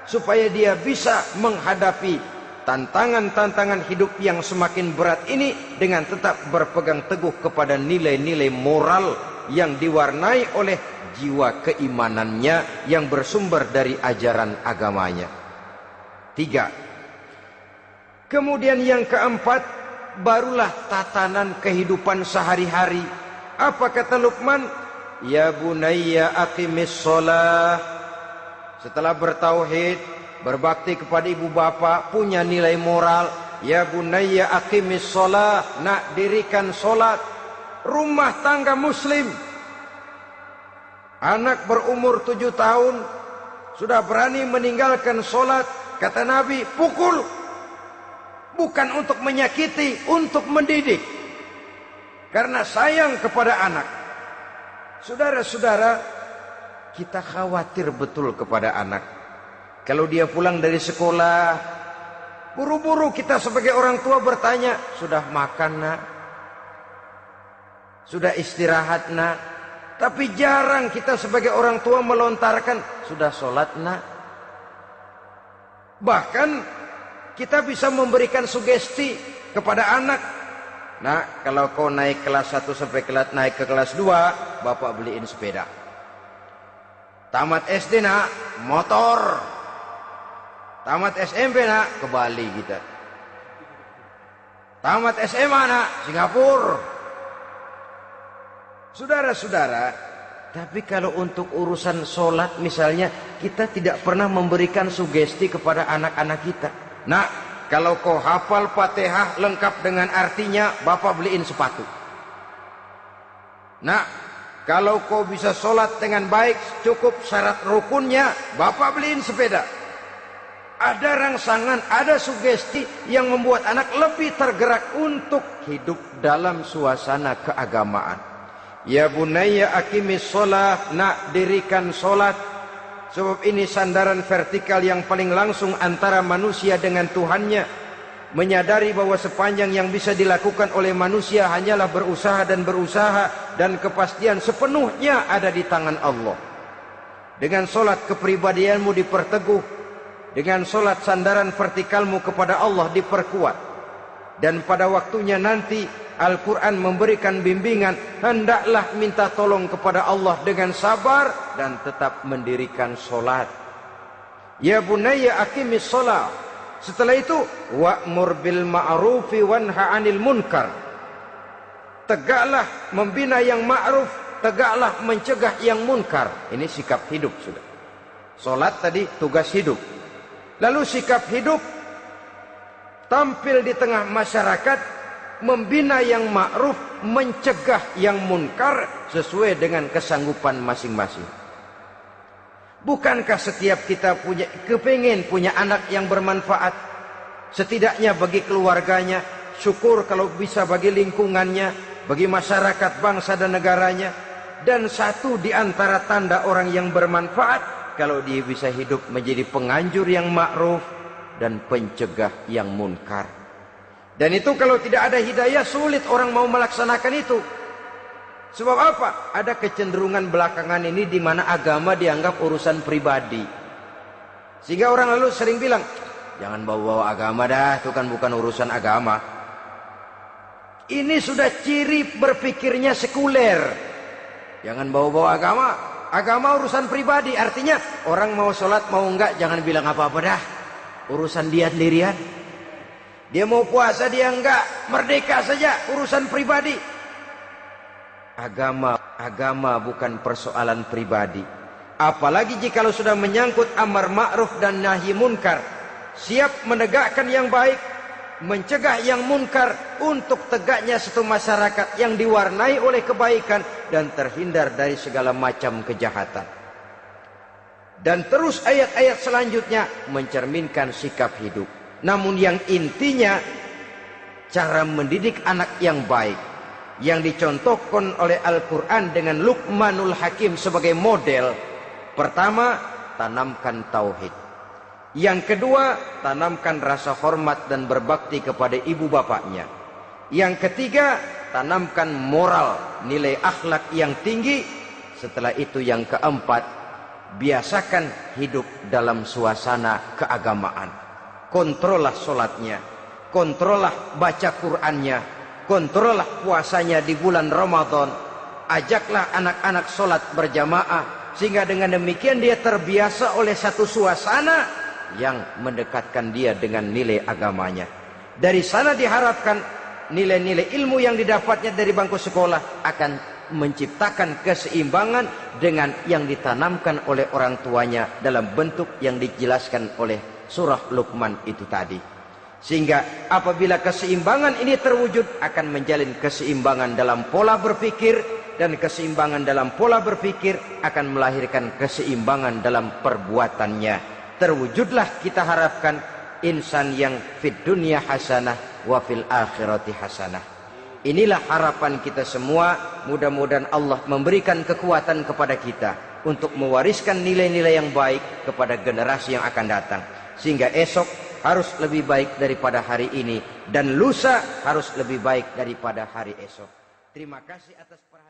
supaya dia bisa menghadapi tantangan-tantangan hidup yang semakin berat ini dengan tetap berpegang teguh kepada nilai-nilai moral yang diwarnai oleh jiwa keimanannya yang bersumber dari ajaran agamanya. 3. Kemudian yang keempat, barulah tatanan kehidupan sehari-hari. Apa kata Luqman? Ya bunayya aqimis shalah. Setelah bertauhid, berbakti kepada ibu bapa, punya nilai moral. Ya bunayya aqimis shalah, nak dirikan solat. Rumah tangga muslim. Anak berumur 7 tahun sudah berani meninggalkan solat. Kata Nabi, pukul. Bukan untuk menyakiti, untuk mendidik. Karena sayang kepada anak. Saudara-saudara, kita khawatir betul kepada anak. Kalau dia pulang dari sekolah, Buru-buru kita sebagai orang tua bertanya, sudah makan nak? Sudah istirahat nak? Tapi jarang kita sebagai orang tua melontarkan, sudah sholat nak? Bahkan kita bisa memberikan sugesti kepada anak. Nah, kalau kau naik kelas 1 sampai naik ke kelas 2, bapak beliin sepeda. Tamat SD nak, motor. Tamat SMP nak, ke Bali kita. Tamat SMA nak, Singapura. Saudara-saudara, tapi kalau untuk urusan sholat misalnya, kita tidak pernah memberikan sugesti kepada anak-anak kita. Nah, kalau kau hafal Fatihah lengkap dengan artinya, bapak beliin sepatu. Nah, kalau kau bisa sholat dengan baik, cukup syarat rukunnya, bapak beliin sepeda. Ada rangsangan, ada sugesti yang membuat anak lebih tergerak untuk hidup dalam suasana keagamaan. Ya bunayya aqimis sholat, nak dirikan sholat. Sebab ini sandaran vertikal yang paling langsung antara manusia dengan Tuhannya. Menyadari bahwa sepanjang yang bisa dilakukan oleh manusia hanyalah berusaha, dan kepastian sepenuhnya ada di tangan Allah. Dengan sholat kepribadianmu diperteguh, dengan sholat sandaran vertikalmu kepada Allah diperkuat. Dan pada waktunya nanti Al-Quran memberikan bimbingan, hendaklah minta tolong kepada Allah dengan sabar dan tetap mendirikan sholat. Ya bunayya aqimis sholat. Setelah itu, wa'mur bil ma'rufi wanha 'anil munkar. Tegaklah membina yang ma'ruf, tegaklah mencegah yang munkar. Ini sikap hidup sudah. Sholat tadi tugas hidup. Lalu sikap hidup tampil di tengah masyarakat, membina yang ma'ruf, mencegah yang munkar sesuai dengan kesanggupan masing-masing. Bukankah setiap kita kepingin punya anak yang bermanfaat, setidaknya bagi keluarganya, syukur kalau bisa bagi lingkungannya, bagi masyarakat, bangsa dan negaranya. Dan satu di antara tanda orang yang bermanfaat, kalau dia bisa hidup menjadi penganjur yang ma'ruf dan pencegah yang munkar. Dan itu kalau tidak ada hidayah, sulit orang mau melaksanakan itu. Sebab apa? Ada kecenderungan belakangan ini di mana agama dianggap urusan pribadi. Sehingga orang lalu sering bilang, jangan bawa-bawa agama dah, itu kan bukan urusan agama. Ini sudah ciri berpikirnya sekuler. Jangan bawa-bawa agama. Agama urusan pribadi, artinya orang mau sholat mau enggak, jangan bilang apa-apa dah. Urusan dia sendirian. Dia mau puasa dia enggak, merdeka saja, urusan pribadi. Agama bukan persoalan pribadi. Apalagi jika sudah menyangkut amar ma'ruf dan nahi munkar. Siap menegakkan yang baik, mencegah yang munkar, untuk tegaknya satu masyarakat yang diwarnai oleh kebaikan dan terhindar dari segala macam kejahatan. Dan terus ayat-ayat selanjutnya mencerminkan sikap hidup. Namun yang intinya, cara mendidik anak yang baik, yang dicontohkan oleh Al-Quran dengan Luqmanul Hakim sebagai model. Pertama, tanamkan tauhid. Yang kedua, tanamkan rasa hormat dan berbakti kepada ibu bapaknya. Yang ketiga, tanamkan moral, nilai akhlak yang tinggi. Setelah itu yang keempat, biasakan hidup dalam suasana keagamaan. Kontrollah sholatnya, kontrollah baca Qur'annya, kontrollah puasanya di bulan Ramadan. Ajaklah anak-anak sholat berjamaah, sehingga dengan demikian dia terbiasa oleh satu suasana yang mendekatkan dia dengan nilai agamanya. Dari sana diharapkan nilai-nilai ilmu yang didapatnya dari bangku sekolah akan menciptakan keseimbangan dengan yang ditanamkan oleh orang tuanya dalam bentuk yang dijelaskan oleh surah Luqman itu tadi. Sehingga apabila keseimbangan ini terwujud, akan menjalin keseimbangan dalam pola berpikir, dan keseimbangan dalam pola berpikir akan melahirkan keseimbangan dalam perbuatannya. Terwujudlah kita harapkan insan yang fid dunya hasanah wa fil akhirati hasanah. Inilah harapan kita semua. Mudah-mudahan Allah memberikan kekuatan kepada kita untuk mewariskan nilai-nilai yang baik kepada generasi yang akan datang, sehingga esok harus lebih baik daripada hari ini, dan lusa harus lebih baik daripada hari esok. Terima kasih atas perhatian.